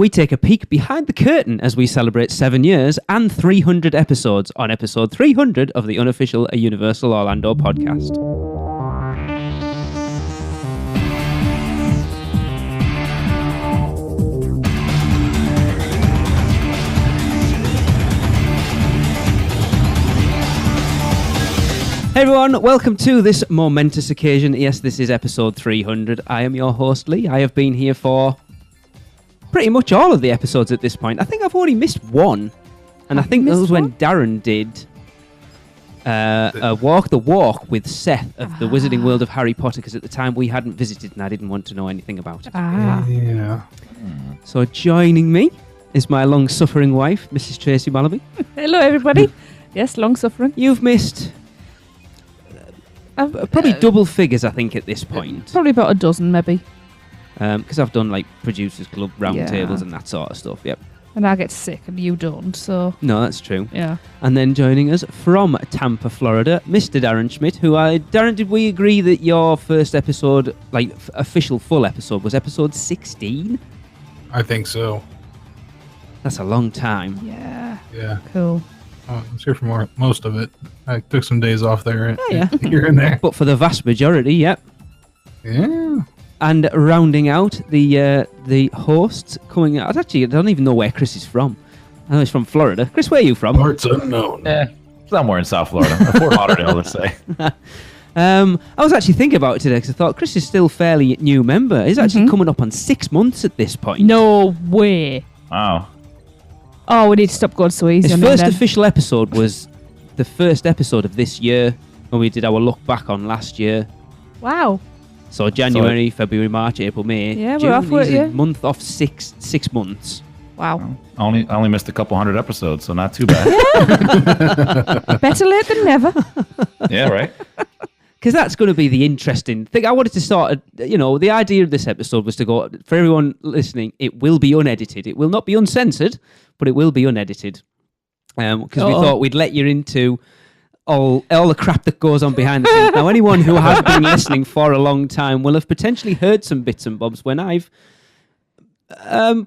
we take a peek behind the curtain as we celebrate 7 years and 300 episodes on episode 300 of the Unofficial Universal Orlando Podcast. Hey everyone, welcome to this momentous occasion. Yes, this is episode 300. I am your host, Lee. I have been here for pretty much all of the episodes at this point. I think I've only missed one. And I think that was when Darren did Walk the Walk with Seth of the Wizarding World of Harry Potter, because at the time we hadn't visited and I didn't want to know anything about it. Yeah. So joining me is my long-suffering wife, Mrs. Tracy Malaby. Hello, everybody. Yes, long-suffering. You've missed probably double figures, I think, at this point. Probably about a dozen, maybe. Because I've done like Producers Club roundtables and that sort of stuff. Yep. And I get sick and you don't, so... No, that's true. Yeah. And then joining us from Tampa, Florida, Mr. Darren Schmidt, Darren, did we agree that your first episode, like official full episode, was episode 16? I think so. That's a long time. Yeah. Yeah. Cool. I was here for most of it. I took some days off there here and there. But for the vast majority, yep. Yeah. And rounding out the hosts coming out. Actually, I don't even know where Chris is from. I know he's from Florida. Chris, where are you from? Parts unknown. Somewhere in South Florida. Fort Lauderdale, let's say. I was actually thinking about it today because I thought Chris is still fairly new member. He's actually coming up on 6 months at this point. No way. Wow. Oh, we need to stop going so easy. His first official episode was the first episode of this year when we did our look back on last year. Wow. So January, February, March, April, May. Yeah, June, we're off with he's a you. month off 6 months. Wow. I only missed a couple hundred episodes, so not too bad. Better late than never. Yeah, right? Because that's going to be the interesting thing. I wanted to start, the idea of this episode was to go, for everyone listening, it will be unedited. It will not be uncensored, but it will be unedited. Because we thought we'd let you into all the crap that goes on behind the scenes. Now, anyone who has been listening for a long time will have potentially heard some bits and bobs when I've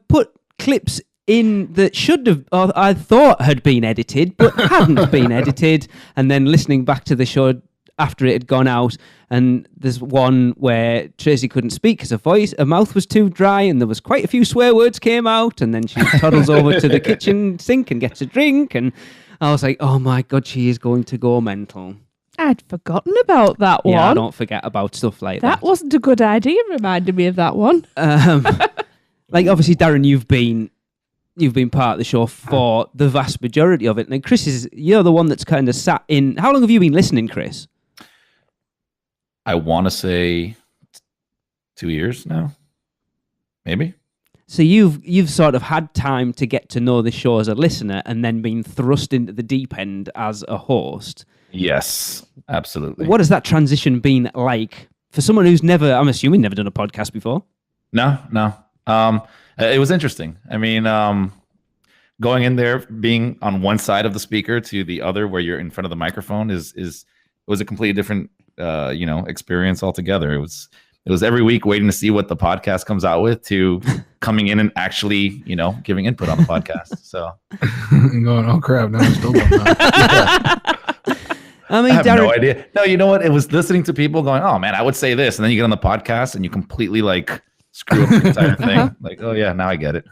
put clips in that should have, or I thought had been edited, but hadn't been edited, and then listening back to the show after it had gone out, and there's one where Tracy couldn't speak because her mouth was too dry, and there was quite a few swear words came out, and then she toddles over to the kitchen sink and gets a drink, and I was like, oh my God, she is going to go mental. I'd forgotten about that one. Yeah, I don't forget about stuff like that. That wasn't a good idea, reminding me of that one. Like, obviously, Darren, you've been part of the show for the vast majority of it. And Chris, you're the one that's kind of sat in... How long have you been listening, Chris? I want to say 2 years now. Maybe. So you've sort of had time to get to know the show as a listener and then been thrust into the deep end as a host. Yes, absolutely. What has that transition been like for someone who's I'm assuming, never done a podcast before? No. It was interesting. I mean, going in there, being on one side of the speaker to the other where you're in front of the microphone was a completely different experience altogether. It was every week waiting to see what the podcast comes out with to coming in and actually, giving input on the podcast. So going, oh crap, now I'm still doing that. I mean, I have Darren, no idea. No, you know what? It was listening to people going, oh man, I would say this. And then you get on the podcast and you completely screw up the entire thing. Like, oh yeah, now I get it.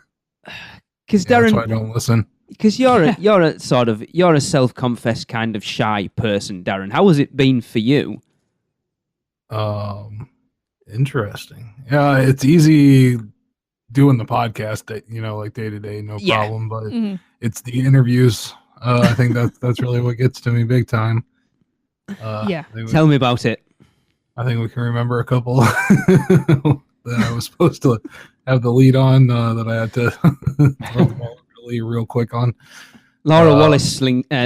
Because Darren, that's why I don't listen. Because you're a self-confessed kind of shy person, Darren. How has it been for you? Interesting. Yeah, it's easy doing the podcast, like day to day, no problem. But it's the interviews. I think that's really what gets to me big time. Tell me about it. I think we can remember a couple that I was supposed to have the lead on that I had to throw the ball real quick on. Laura Wallace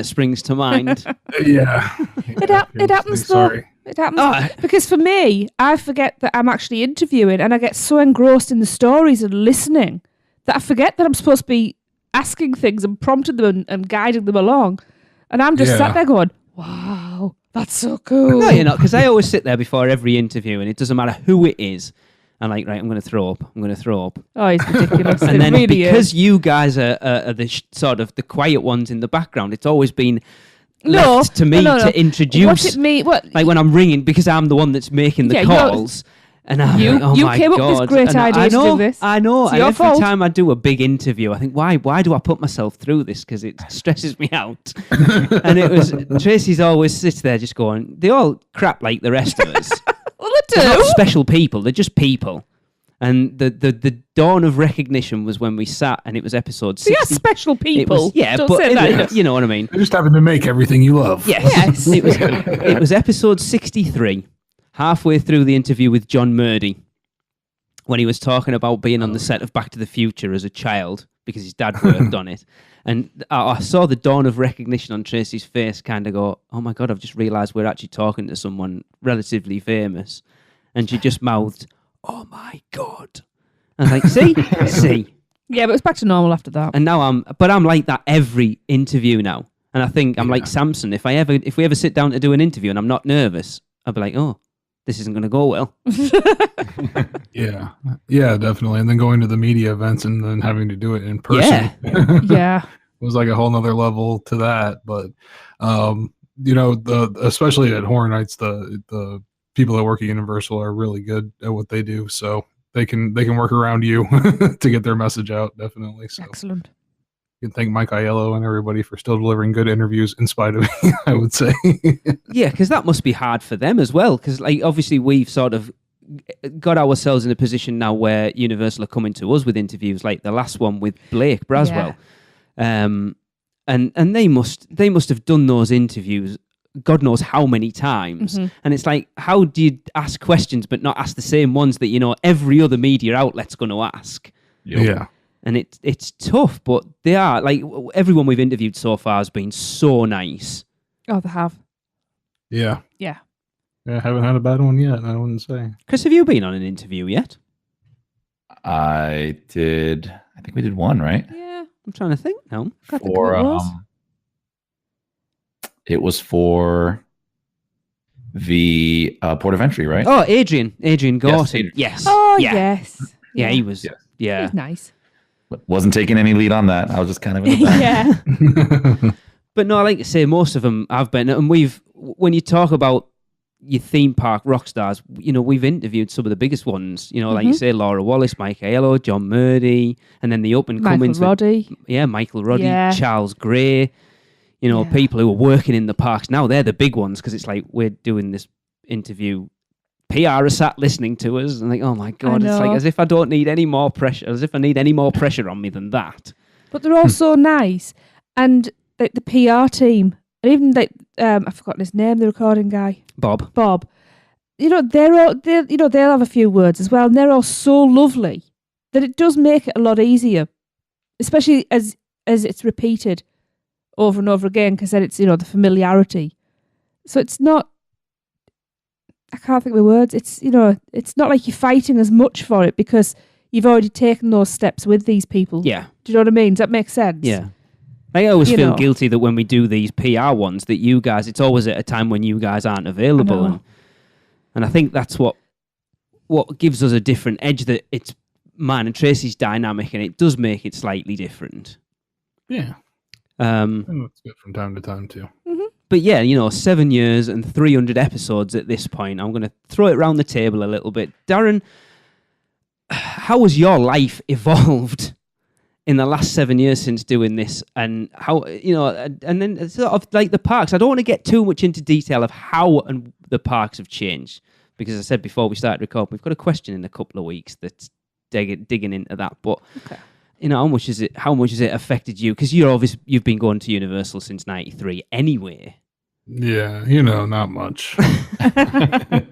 springs to mind. Yeah. It happens though. Sorry. It happens because for me, I forget that I'm actually interviewing, and I get so engrossed in the stories and listening that I forget that I'm supposed to be asking things and prompting them and guiding them along. And I'm just sat there going, wow, that's so cool. No, you're not, because I always sit there before every interview, and it doesn't matter who it is. And like, right, I'm going to throw up. Oh, it's ridiculous. And it then really because is. you guys are the sort of the quiet ones in the background, it's always been left to me to introduce. What it mean? What? Like when I'm ringing, because I'm the one that's making the calls. And I'm like, oh you my came God. up with this great idea to do this. I know. It's And your every fault. time I do a big interview, I think, why do I put myself through this? Because it stresses me out. And it was, Tracy's always sits there just going, they all crap like the rest of us. Well, they They're do. not special people. They're just people. And the dawn of recognition was when we sat, and it was episode 60. They are special It people. was, yeah, Don't but say that. you know what I mean. They just happen to make everything you love. Yes. It was episode 63, halfway through the interview with John Murdy, when he was talking about being on the set of Back to the Future as a child because his dad worked on it. And I saw the dawn of recognition on Tracy's face kind of go, oh my God, I've just realised we're actually talking to someone relatively famous. And she just mouthed, oh my God. I was like, see? Yeah, but it's back to normal after that. And now I'm like that every interview now. And I think I'm like Samson. If we ever sit down to do an interview and I'm not nervous, I'll be like, oh, this isn't going to go well. Yeah, definitely. And then going to the media events and then having to do it in person. Yeah. It was like a whole nother level to that. But, especially at Horror Nights, the people that work at Universal are really good at what they do. So they can work around you to get their message out. Definitely. So Excellent. you can thank Mike Aiello and everybody for still delivering good interviews in spite of me, I would say. Yeah, because that must be hard for them as well. Because like obviously we've sort of got ourselves in a position now where Universal are coming to us with interviews, like the last one with Blake Braswell, and they must have done those interviews God knows how many times. Mm-hmm. And it's like, how do you ask questions but not ask the same ones that every other media outlet's going to ask? Yep. Yeah. And it's tough, but they are like everyone we've interviewed so far has been so nice. Oh, they have. Yeah. Yeah. I haven't had a bad one yet, I wouldn't say. Chris, have you been on an interview yet? I did. I think we did one, right? Yeah. I'm trying to think now. Can't think what it was. It was for the port of entry, right? Oh, Adrian Gorton. Yes. Oh, yeah. yes. Yeah, he was. Yes. Yeah. He's nice. But wasn't taking any lead on that. I was just kind of in the back. Yeah. But no, I like to say most of them have been, and when you talk about your theme park rock stars, we've interviewed some of the biggest ones, like you say, Laura Wallace, Mike Aiello, John Murdy, and then the up and comings. Michael Roddy. Michael Roddy, Yeah. Charles Gray, people who are working in the parks now, they're the big ones because it's like we're doing this interview. PR are sat listening to us and like, oh my God, it's like as if I don't need any more pressure, as if I need any more pressure on me than that. But they're all so nice. And the PR team, and even I've forgotten his name, the recording guy. Bob. They'll have a few words as well, and they're all so lovely that it does make it a lot easier, especially as it's repeated over and over again, because then it's the familiarity. So it's not. I can't think of the words. It's it's not like you're fighting as much for it because you've already taken those steps with these people. Yeah. Do you know what I mean? Does that make sense? Yeah. I always feel guilty that when we do these PR ones, that you guys, it's always at a time when you guys aren't available. And I think that's what gives us a different edge, that it's mine and Tracy's dynamic, and it does make it slightly different. Yeah. It's good from time to time too. Mm-hmm. But yeah, 7 years and 300 episodes at this point. I'm going to throw it around the table a little bit. Darren, how has your life evolved in the last 7 years since doing this? And how, and then sort of like the parks. I don't want to get too much into detail of how and the parks have changed, because as I said before we started recording, we've got a question in a couple of weeks that's digging into that. But okay. How much has it affected you? Because you've been going to Universal since '93 anyway. Yeah, not much. I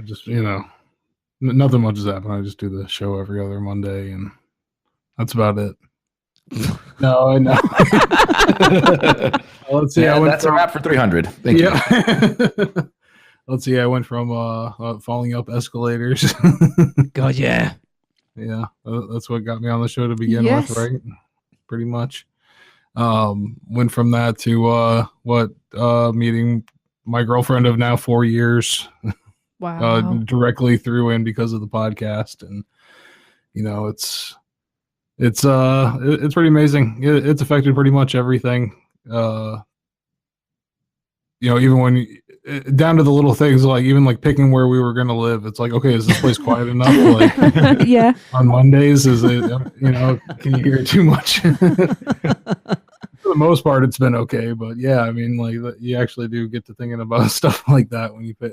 just, nothing much has happened. I just do the show every other Monday, and that's about it. No, I know. Let's see. Yeah, that's a wrap for 300. Thank you. Let's see. I went from falling up escalators. God, yeah. Yeah, that's what got me on the show to begin with, right? Pretty much. Went from that to meeting my girlfriend of now 4 years. Wow. Directly threw in because of the podcast, and it's pretty amazing. It's affected pretty much everything. Even when down to the little things, like even like picking where we were going to live. It's like, okay, is this place quiet enough? Like, yeah. On Mondays, is it? Can you hear it too much? For the most part, it's been okay. But yeah, I mean, like you actually do get to thinking about stuff like that when you've been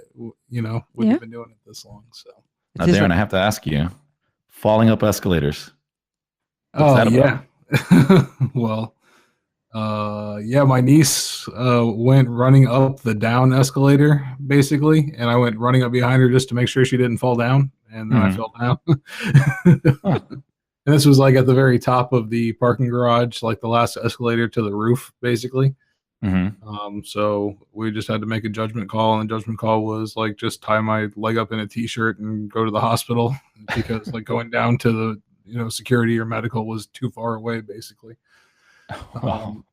doing it this long. So, Darren, I have to ask you, falling up escalators. What's that about? Well. My niece went running up the down escalator basically, and I went running up behind her just to make sure she didn't fall down, and then I fell down. And this was like at the very top of the parking garage, like the last escalator to the roof basically. So we just had to make a judgment call, and the judgment call was like just tie my leg up in a t-shirt and go to the hospital, because like going down to the security or medical was too far away basically.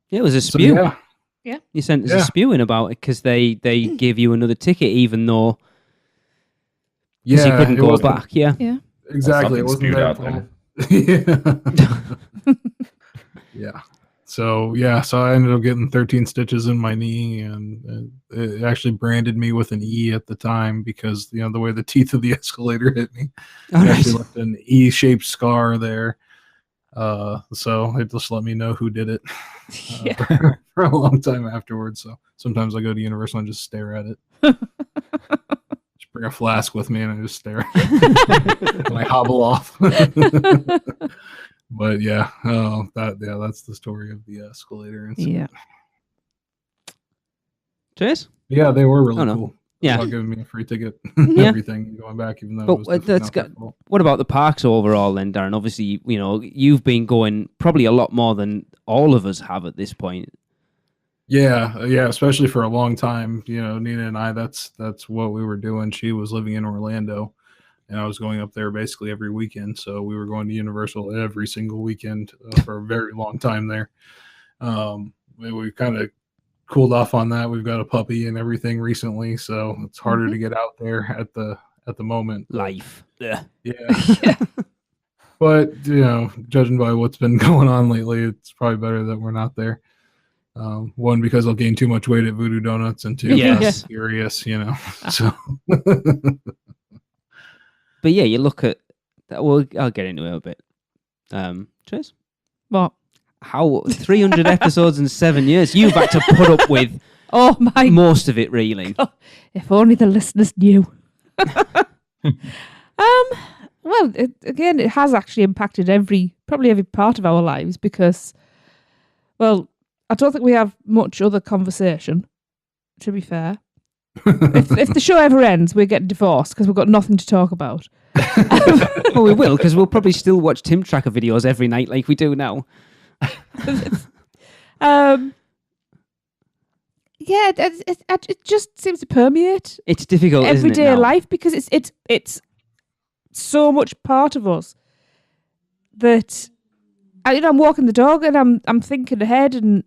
It was a spew. So, yeah. You sent us a spewing about it because they gave you another ticket, even though you couldn't go back. Yeah. Exactly. It wasn't their fault. Yeah. So I ended up getting 13 stitches in my knee, and it actually branded me with an E at the time because the way the teeth of the escalator hit me, actually left an E-shaped scar there. So it just let me know who did it for a long time afterwards. So sometimes I go to Universal and just stare at it. Just bring a flask with me and I just stare and I hobble off. But that's the story of the escalator incident. Yeah. Trace? Yeah, they were really cool. Yeah, about giving me a free ticket, everything going back, even though. But what about the parks overall, then, Darren? Obviously, you've been going probably a lot more than all of us have at this point. Yeah, especially for a long time. Nina and I, that's what we were doing. She was living in Orlando, and I was going up there basically every weekend. So we were going to Universal every single weekend for a very long time there. We kind of cooled off on that. We've got a puppy and everything recently, so it's harder to get out there at the moment. Life. Yeah. But judging by what's been going on lately, it's probably better that we're not there. One, because I'll gain too much weight at Voodoo Donuts, and two, less serious, So But yeah, you look at that. Well, I'll get into it a bit. Trace? What? How 300 episodes in 7 years? You've had to put up with most of it, really. God, if only the listeners knew. Well, it has actually impacted probably every part of our lives because, well, I don't think we have much other conversation, to be fair. if the show ever ends, we're getting divorced because we've got nothing to talk about. Well, we will, because we'll probably still watch Tim Tracker videos every night like we do now. It just seems to permeate. It's difficult, everyday isn't it, life because it's so much part of us that I'm walking the dog and I'm thinking ahead and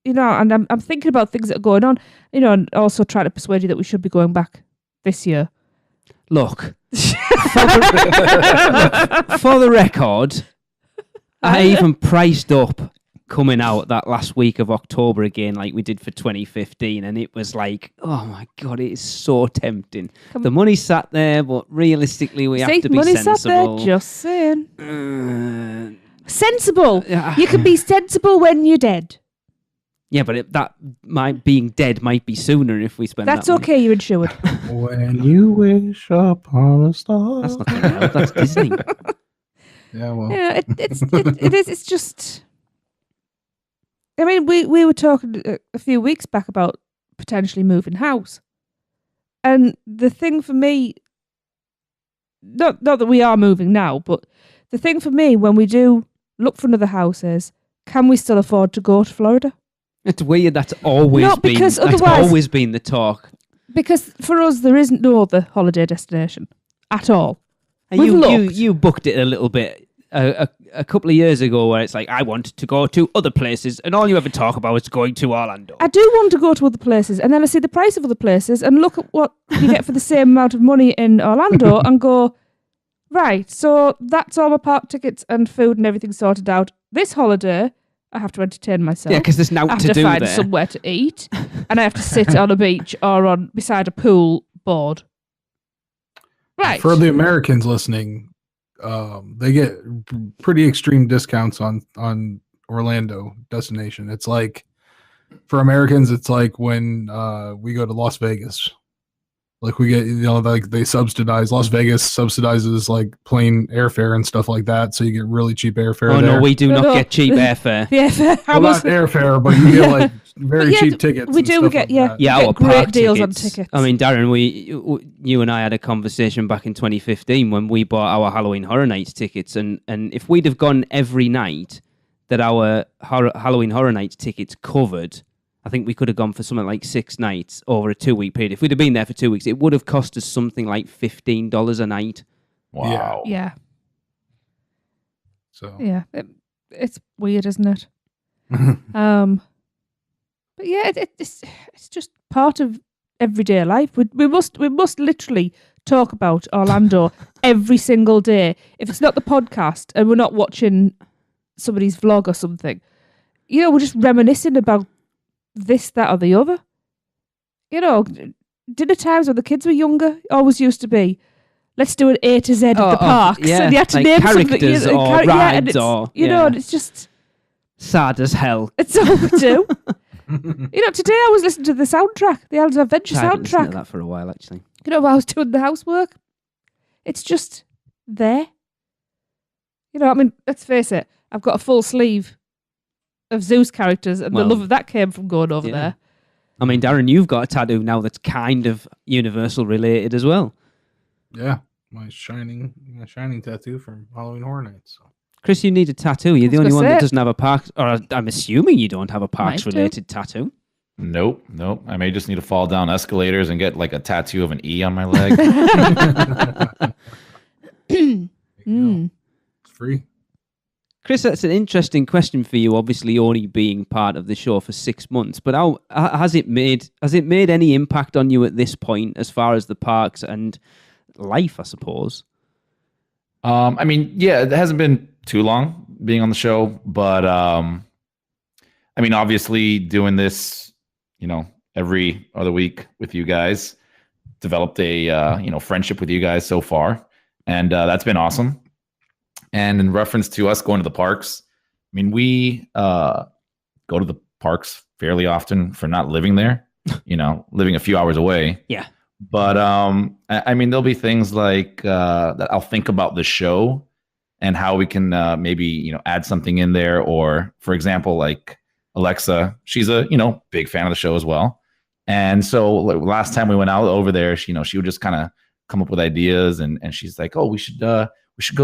and I'm thinking about things that are going on, and also trying to persuade you that we should be going back this year. Look, for the record, I even priced up coming out that last week of October again, like we did for 2015, and it was like, oh my God, it is so tempting. The money sat there, but realistically, we have to be sensible. Money sat there, just saying. Sensible. You can be sensible when you're dead. Yeah, but being dead might be sooner if we spend That's that okay, you're insured. When you wish upon a star. That's not going to help, that's Disney. Yeah, well. Yeah, it is. It's just. I mean, we were talking a few weeks back about potentially moving house, and the thing for me, not that we are moving now, but the thing for me when we do look for another house is, can we still afford to go to Florida? It's weird. That's always been the talk. Because for us, there isn't no other holiday destination at all. You booked it a little bit a couple of years ago where it's like, I want to go to other places, and all you ever talk about is going to Orlando. I do want to go to other places, and then I see the price of other places and look at what you get for the same amount of money in Orlando and go, right, so that's all my park tickets and food and everything sorted out. This holiday, I have to entertain myself. Yeah, because there's now I have to to do find there. somewhere to eat, and I have to sit on a beach or beside a pool board. Right. For the Americans listening, they get pretty extreme discounts on Orlando destination. It's like, for Americans, it's like when we go to Las Vegas. Like we get, like they subsidize, Las Vegas subsidizes like plane airfare and stuff like that. So you get really cheap airfare. Oh, there. no, we do not get cheap airfare. Yeah, Well, not airfare, but you get like very cheap tickets. We do. We get that. Yeah, we our get great park deals tickets. on tickets. I mean, Darren, you and I had a conversation back in 2015 when we bought our Halloween Horror Nights tickets, and if we'd have gone every night that our Halloween Horror Nights tickets covered, I think we could have gone for something like 6 nights over a 2-week period. If we'd have been there for 2 weeks, it would have cost us something like $15 a night. Wow. Yeah. So Yeah. It's weird, isn't it? But yeah, it's just part of everyday life. We must literally talk about Orlando every single day. If it's not the podcast and we're not watching somebody's vlog or something, we're just reminiscing about this, that, or the other. Dinner times when the kids were younger always used to be, let's do an A to Z of the parks. Yeah, and you had to like name characters something. or and rides it's, or... and it's just... sad as hell. It's all we do. Today I was listening to the soundtrack, the Elder Adventure I haven't listened soundtrack. to that for a while, actually. While I was doing the housework. It's just there. Let's face it, I've got a full sleeve of Zeus characters, and the love of that came from going over there. I mean, Darren, you've got a tattoo now that's kind of Universal related as well. Yeah, my shining tattoo from Halloween Horror Nights. So. Chris, you need a tattoo. You're the I was only one gonna that say doesn't have a park, or I'm assuming you don't have a parks-related tattoo. Nope. I may just need to fall down escalators and get like a tattoo of an E on my leg. It's free. Chris, that's an interesting question for you, obviously only being part of the show for 6 months, but how has it made any impact on you at this point as far as the parks and life, I suppose? It hasn't been too long being on the show, but obviously doing this, every other week with you guys, developed a friendship with you guys so far, and that's been awesome. And in reference to us going to the parks, we go to the parks fairly often for not living there, living a few hours away. Yeah. But there'll be things like that I'll think about the show and how we can maybe add something in there. Or, for example, like Alexa, she's a big fan of the show as well. And so last time we went out over there, she would just kind of come up with ideas, and she's like, "Oh, we should go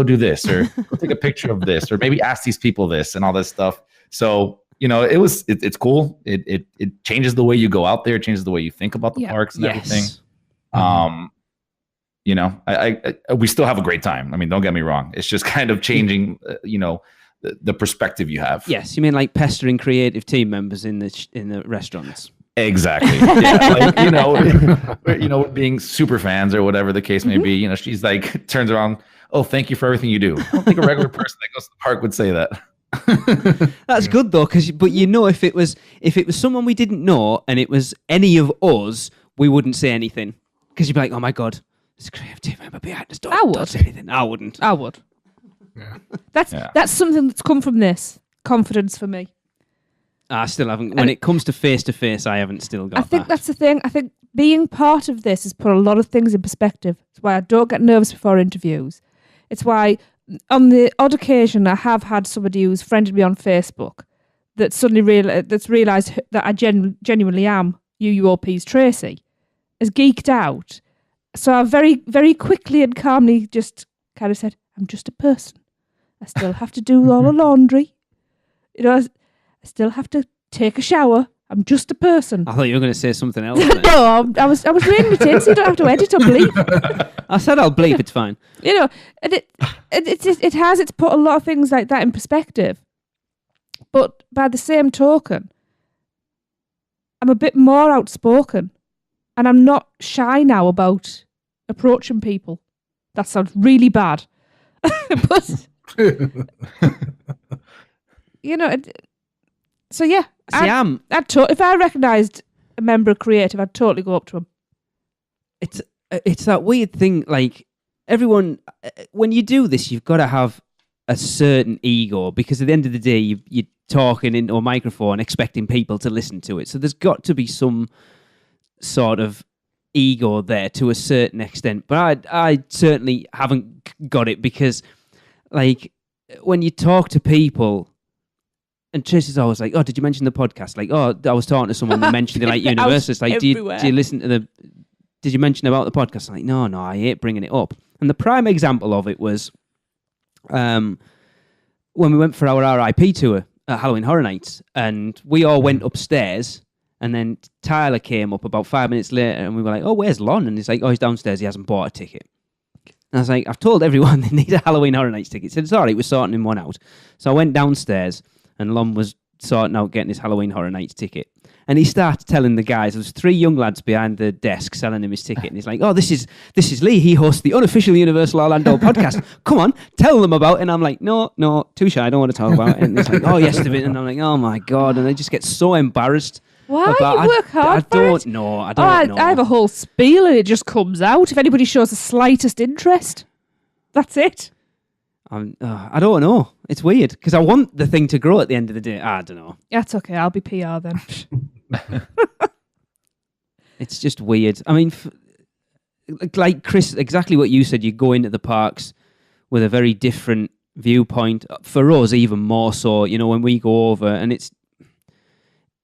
do this, or go take a picture of this, or maybe ask these people this," and all this stuff. So it's cool. It changes the way you go out there. It changes the way you think about the parks and everything. We still have a great time. Don't get me wrong. It's just kind of changing, the perspective you have. Yes, you mean like pestering creative team members in the restaurants. Exactly. Yeah. Like, being super fans or whatever the case may be, she's like, turns around, "Oh, thank you for everything you do." I don't think a regular person that goes to the park would say that. That's good though, but if it was someone we didn't know and it was any of us, we wouldn't say anything, because you'd be like, "Oh my god, it's a creative team member behind us. Don't say anything." I wouldn't. I would. Yeah. That's something that's come from this confidence for me. I still haven't. When it comes to face, I haven't still got. I think that's the thing. I think being part of this has put a lot of things in perspective. It's why I don't get nervous before interviews. It's why, on the odd occasion, I have had somebody who's friended me on Facebook that suddenly realised that I genuinely am UUOP's Tracy, has geeked out. So I very, very quickly and calmly just kind of said, "I'm just a person. I still have to do all the laundry. I still have to take a shower. I'm just a person. I thought you were going to say something else. No, I was reading it in, so you don't have to edit or bleep. I said I'll bleep. It's fine. You know, and it's put a lot of things like that in perspective. But by the same token, I'm a bit more outspoken, and I'm not shy now about approaching people. That sounds really bad, but you know. So yeah, if I recognised a member of creative, I'd totally go up to him. It's that weird thing, like everyone, when you do this, you've got to have a certain ego, because at the end of the day, you're talking into a microphone expecting people to listen to it. So there's got to be some sort of ego there to a certain extent. But I certainly haven't got it, because like when you talk to people, and Trish is always like, oh, did you mention the podcast? Like, oh, I was talking to someone that mentioned it, like Universal. It's like, do you listen to did you mention about the podcast? I'm like, no, I hate bringing it up. And the prime example of it was when we went for our RIP tour at Halloween Horror Nights, and we all went upstairs, and then Tyler came up about 5 minutes later, and we were like, oh, where's Lon? And he's like, oh, he's downstairs, he hasn't bought a ticket. And I was like, I've told everyone they need a Halloween Horror Nights ticket. He said, it's all right, we're sorting him one out. So I went downstairs, and Lon was sorting out getting his Halloween Horror Nights ticket. And he started telling the guys, there was 3 young lads behind the desk selling him his ticket. And he's like, oh, this is Lee. He hosts the Unofficial Universal Orlando Podcast. Come on, tell them about it. And I'm like, no, too shy. I don't want to talk about it. And he's like, oh, yes, and I'm like, oh, my God. And I just get so embarrassed. Why? You work hard I don't know. I have a whole spiel and it just comes out. If anybody shows the slightest interest, that's it. I don't know. It's weird, because I want the thing to grow at the end of the day. I don't know. That's okay. I'll be PR then. It's just weird. I mean, like Chris, exactly what you said. You go into the parks with a very different viewpoint. For us, even more so. You know, when we go over, and it's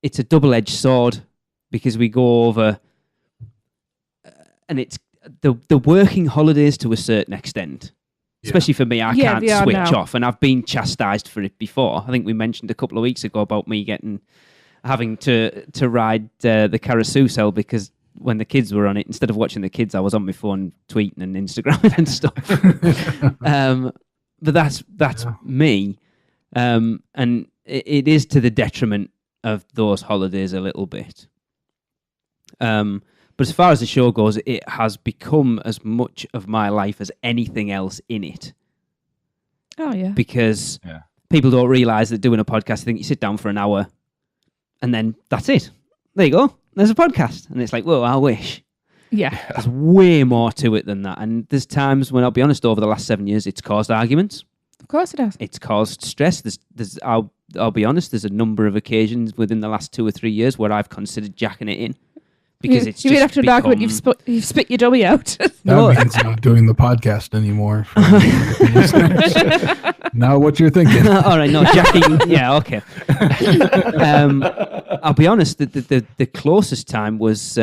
a double-edged sword, because we go over, and it's the working holidays to a certain extent. Especially for me, I can't switch off, and I've been chastised for it before. I think we mentioned a couple of weeks ago about me having to ride the carousel, because when the kids were on it, instead of watching the kids, I was on my phone tweeting and Instagramming and stuff. But that's me, and it is to the detriment of those holidays a little bit. But as far as the show goes, it has become as much of my life as anything else in it. Oh, yeah. Because people don't realise that doing a podcast, I think you sit down for an hour and then that's it. There you go. There's a podcast. And it's like, whoa, I wish. Yeah. There's way more to it than that. And there's times when, I'll be honest, over the last 7 years, it's caused arguments. Of course it has. It's caused stress. I'll be honest, there's a number of occasions within the last 2 or 3 years where I've considered jacking it in. Because it's you just after an argument, you've spit your dummy out. That means not doing the podcast anymore. Now what you're thinking. All right, no, jacking. Yeah, okay. I'll be honest, the closest time was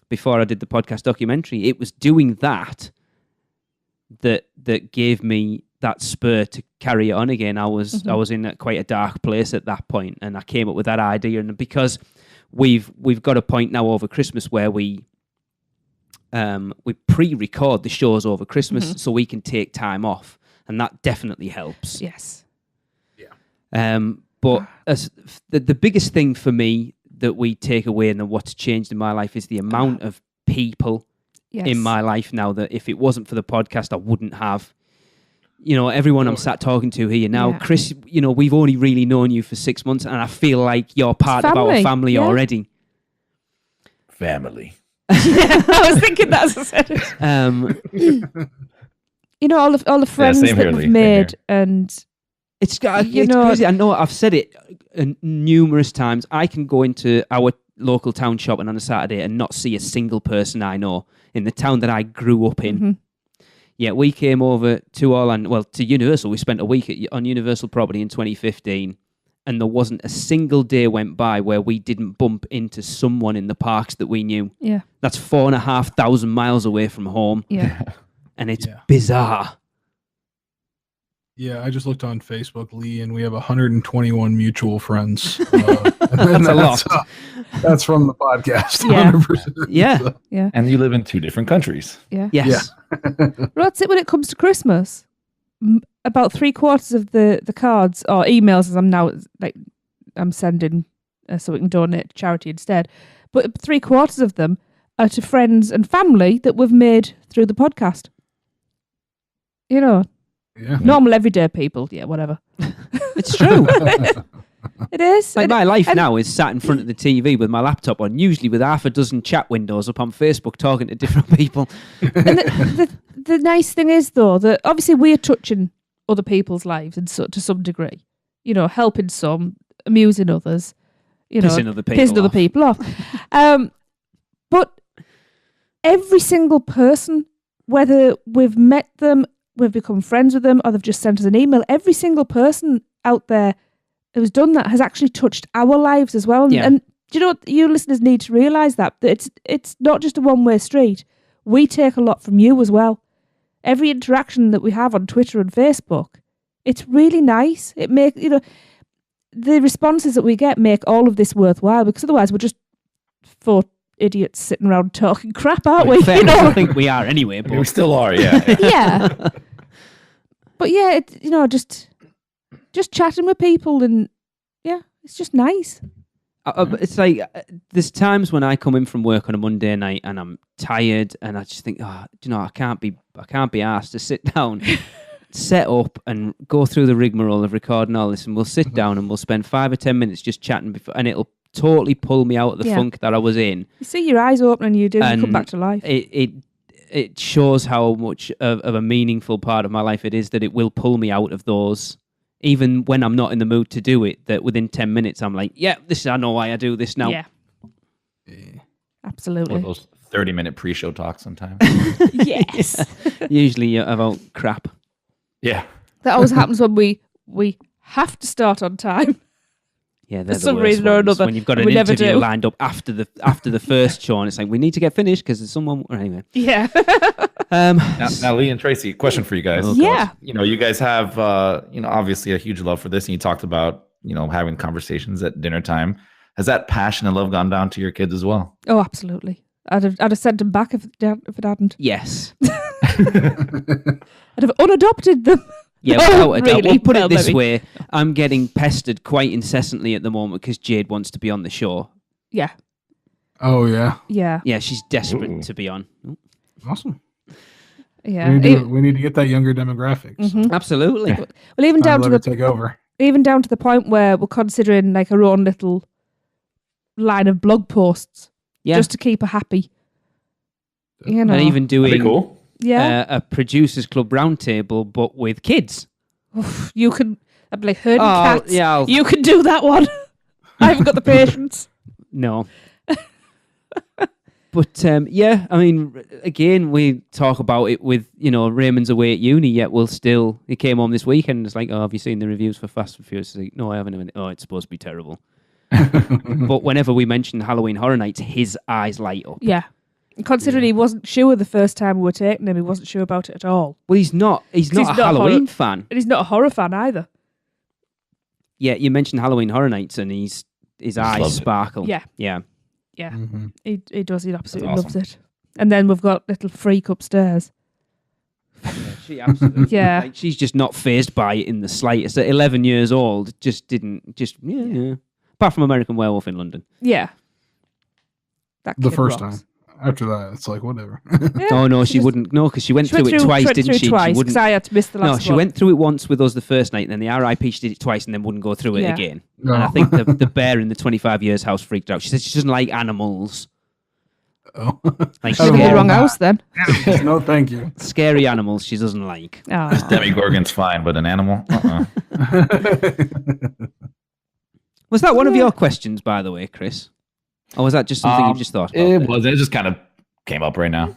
before I did the podcast documentary. It was doing that gave me that spur to carry it on again. I was in quite a dark place at that point, and I came up with that idea. And because we've got a point now over Christmas where we pre-record the shows over Christmas, so we can take time off, and that definitely helps. Yes. Yeah. But as the biggest thing for me that we take away and what's changed in my life is the amount of people in my life now that if it wasn't for the podcast, I wouldn't have. You know, everyone I'm sat talking to here now, Chris, you know, we've only really known you for 6 months, and I feel like you're part of our family already. Family. I was thinking that as I said it. You know, all the friends that we've made, and it's crazy. I know I've said it numerous times. I can go into our local town shopping on a Saturday and not see a single person I know in the town that I grew up in. Yeah, we came over to Orlando, to Universal. We spent a week on Universal property in 2015, and there wasn't a single day went by where we didn't bump into someone in the parks that we knew. Yeah. That's 4,500 miles away from home. Yeah. And it's bizarre. Yeah, I just looked on Facebook, Lee, and we have 121 mutual friends. That's a lot. That's from the podcast. Yeah. 100%. Yeah. So, Yeah. And you live in 2 different countries. Yeah. Yes. Well, that's it when it comes to Christmas. About 3/4 of the cards or emails, as I'm sending so we can donate to charity instead. But 3/4 of them are to friends and family that we've made through the podcast. You know, Yeah. normal everyday people. Yeah, whatever. It's true. It is. Like And- my life and- now is sat in front of the TV with my laptop on, usually with half a dozen chat windows up on Facebook talking to different people. And the nice thing is, though, that obviously we are touching other people's lives and so, to some degree. You know, helping some, amusing others. You know, Pissing other people off. But every single person, whether we've met them, we've become friends with them, or they've just sent us an email, every single person out there who's done that has actually touched our lives as well. Yeah. And do you know what? You listeners need to realise that it's not just a one-way street. We take a lot from you as well. Every interaction that we have on Twitter and Facebook, it's really nice. It makes, the responses that we get make all of this worthwhile, because otherwise we're just 4 idiots sitting around talking crap, aren't we? Fair enough, I think we are anyway. I But mean, we still are, yeah. Yeah. But yeah, just chatting with people, and yeah, it's just nice. It's like there's times when I come in from work on a Monday night and I'm tired, and I just think, I can't be asked to sit down, set up, and go through the rigmarole of recording all this, and we'll sit down and we'll spend 5 or 10 minutes just chatting before, and it'll totally pull me out of the funk that I was in. You see your eyes open and you do, And you come back to life. It shows how much of a meaningful part of my life it is, that it will pull me out of those. Even when I'm not in the mood to do it, that within 10 minutes I'm like, yeah, I know why I do this now. Yeah. Absolutely. One of those 30-minute pre-show talks sometimes. Yes. Usually about crap. Yeah. That always happens when we have to start on time. Yeah, they're For the some worst reason or ones. another, When you've got and an we never interview do. lined up after the first show, and it's like, we need to get finished because there's someone. Anyway. Yeah. Now, Lee and Tracy, question for you guys. Oh, Yeah. You guys have, obviously a huge love for this, and you talked about, having conversations at dinner time. Has that passion and love gone down to your kids as well? Oh, absolutely. I'd have sent them back if it hadn't. Yes. I'd have unadopted them. Yeah, Oh, without a doubt. really? We'll put Well, it this maybe. way. I'm getting pestered quite incessantly at the moment because Jade wants to be on the show. Yeah. Oh, yeah. Yeah. Yeah, she's desperate Ooh. to be on. Awesome. Yeah. We need to get that younger demographic. So Mhm. Absolutely. Well, even down to let the her take over. point where we're considering like our own little line of blog posts Yeah. just to keep her happy. You know. And even That'd be doing cool. yeah. a producers club roundtable, but with kids. Oof, you can. I'd be like herding Oh, cats. yeah, I'll- You can do that one. I haven't got the patience. No. But yeah, I mean, again, we talk about it with, Raymond's away at uni, yet he came home this weekend and it's like, oh, have you seen the reviews for Fast and Furious? It's like, no, I haven't. Oh, it's supposed to be terrible. But whenever we mention Halloween Horror Nights, his eyes light up. Yeah. And considering he wasn't sure the first time we were taking him, he wasn't sure about it at all. Well, he's not a Halloween fan. And he's not a horror fan either. Yeah, you mentioned Halloween Horror Nights and his eyes loves it. sparkle. Yeah. Yeah. Yeah. Mhm. He does. He absolutely That's loves it. And then we've got little freak upstairs. She absolutely. Yeah. Like, she's just not fazed by it in the slightest. At 11 years old, yeah. Apart from American Werewolf in London. Yeah. That The kid first rocks. time. After that, it's like, whatever. Yeah, Oh no, she just- wouldn't. No, because she went She went through it through twice, went didn't through she? twice She because wouldn't. I had to miss the last No, one. she went through it once with us the first night, and then the RIP she did it twice, and then wouldn't go through it Yeah. again. No. And I think the bear in the 25 years house freaked out. She said she doesn't like animals. Oh. Like I Live in the don't wrong know. house then. No, thank you. scary animals she doesn't like. Oh. Demogorgon's fine, but an animal? Was that one of your questions, by the way, Chris? Or was that just something you've just thought about? It just kind of came up right now.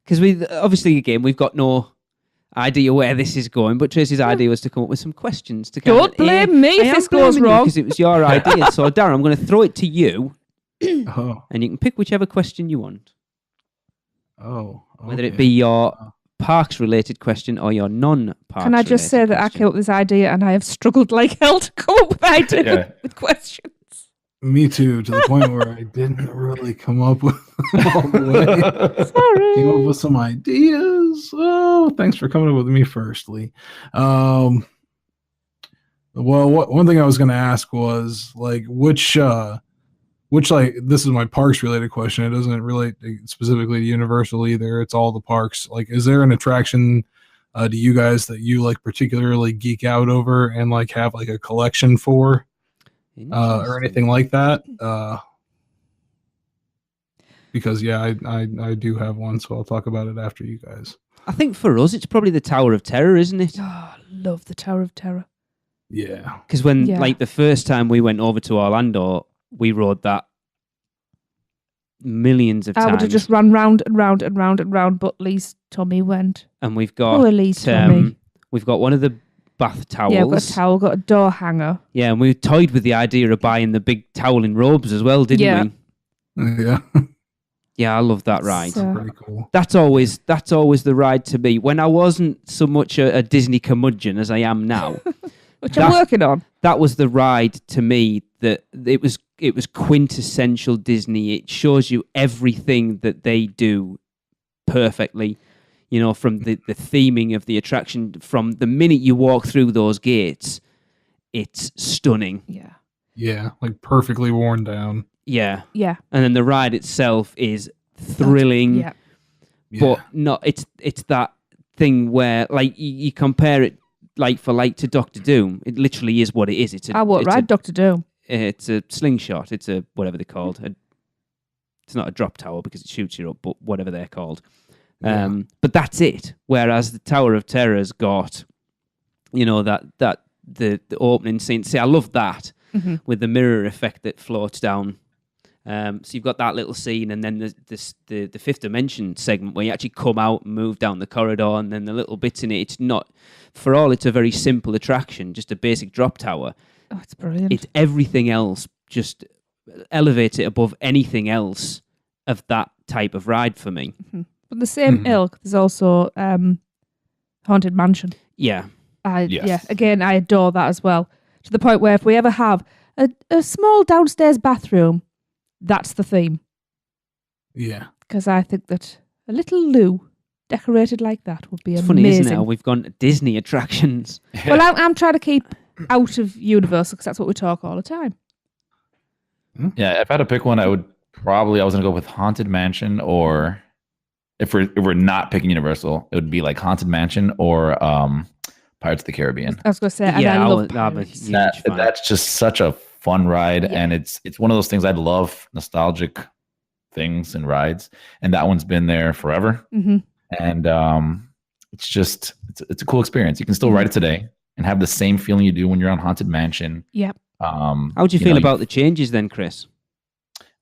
Because obviously, again, we've got no idea where this is going, but Tracy's idea was to come up with some questions to kind Don't blame me if this goes wrong. because it was your idea. So, Darren, I'm going to throw it to you, Oh. and you can pick whichever question you want. Oh. Whether it okay. be your parks-related question or your non-parks. Can I just say that I came up with this idea and I have struggled like hell to come up with ideas with questions. Me too, to the point where I didn't really come up with all the way. Sorry. Came up with some ideas. Oh, thanks for coming up with me first, Lee. Well, one thing I was going to ask was like which like this is my parks related question. It doesn't relate specifically to Universal either. It's all the parks. Like, is there an attraction to you guys that you like particularly geek out over and like have like a collection for? Or anything like that, because I do have one, so I'll talk about it after you guys. I think for us, it's probably the Tower of Terror, isn't it? Oh, I love the Tower of Terror. Yeah, because when like the first time we went over to Orlando, we rode that millions of times. I would have just run round and round and round and round, but Lee's tummy went. And we've got Lee's tummy. We've got one of the bath towels. Yeah, we've got a towel, got a door hanger. Yeah, and we toyed with the idea of buying the big toweling robes as well, didn't we? Yeah. Yeah, I love that ride. Pretty cool. That's always the ride to me. When I wasn't so much a Disney curmudgeon as I am now, which I'm working on. That was the ride to me that it was quintessential Disney. It shows you everything that they do perfectly. You know, from the theming of the attraction, from the minute you walk through those gates, it's stunning. Yeah. Yeah, like perfectly worn down. Yeah. Yeah. And then the ride itself is thrilling. Yeah. But not it's that thing where like you compare it like for like to Doctor Doom. It literally is what it is. It's ride Doctor Doom. It's a slingshot. It's a whatever they're called. It's not a drop tower because it shoots you up, but whatever they're called. But that's it. Whereas the Tower of Terror's got, you know, that the opening scene. See, I love that with the mirror effect that floats down. So you've got that little scene, and then the Fifth Dimension segment where you actually come out and move down the corridor, and then the little bits in it. It's not, for all it's a very simple attraction, just a basic drop tower. Oh, it's brilliant. It's everything else. Just elevate it above anything else of that type of ride for me. Mm-hmm. But the same ilk, there's also Haunted Mansion. Yeah. Yeah, again, I adore that as well. To the point where if we ever have a small downstairs bathroom, that's the theme. Yeah. Because I think that a little loo decorated like that would be amazing. Funny, isn't it? How we've gone to Disney attractions. Well, I'm trying to keep out of Universal because that's what we talk all the time. Yeah, if I had to pick one, I was going to go with Haunted Mansion, or if we're not picking Universal, it would be like Haunted Mansion or Pirates of the Caribbean. I was going to say, and I love Pirates. That's just such a fun ride, and it's one of those things I love, nostalgic things and rides, and that one's been there forever. Mm-hmm. And it's a cool experience. You can still ride it today and have the same feeling you do when you're on Haunted Mansion. Yep. How do you feel about the changes then, Chris?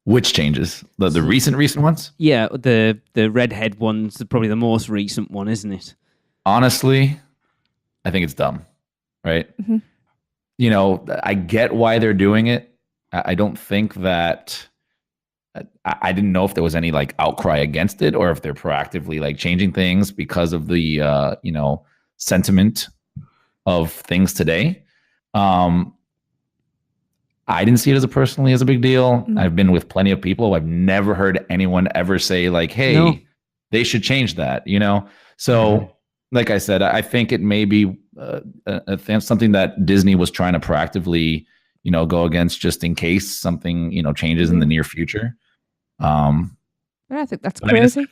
Which changes? The recent ones? Yeah, the redhead one's probably the most recent one, isn't it? Honestly, I think it's dumb, right? Mm-hmm. You know, I get why they're doing it. I don't think that... I didn't know if there was any like outcry against it, or if they're proactively like changing things because of the sentiment of things today. I didn't see it personally as a big deal. Mm-hmm. I've been with plenty of people. I've never heard anyone ever say like, "Hey, they should change that." You know, so like I said, I think it may be something that Disney was trying to proactively, go against just in case something changes in the near future. I think that's crazy.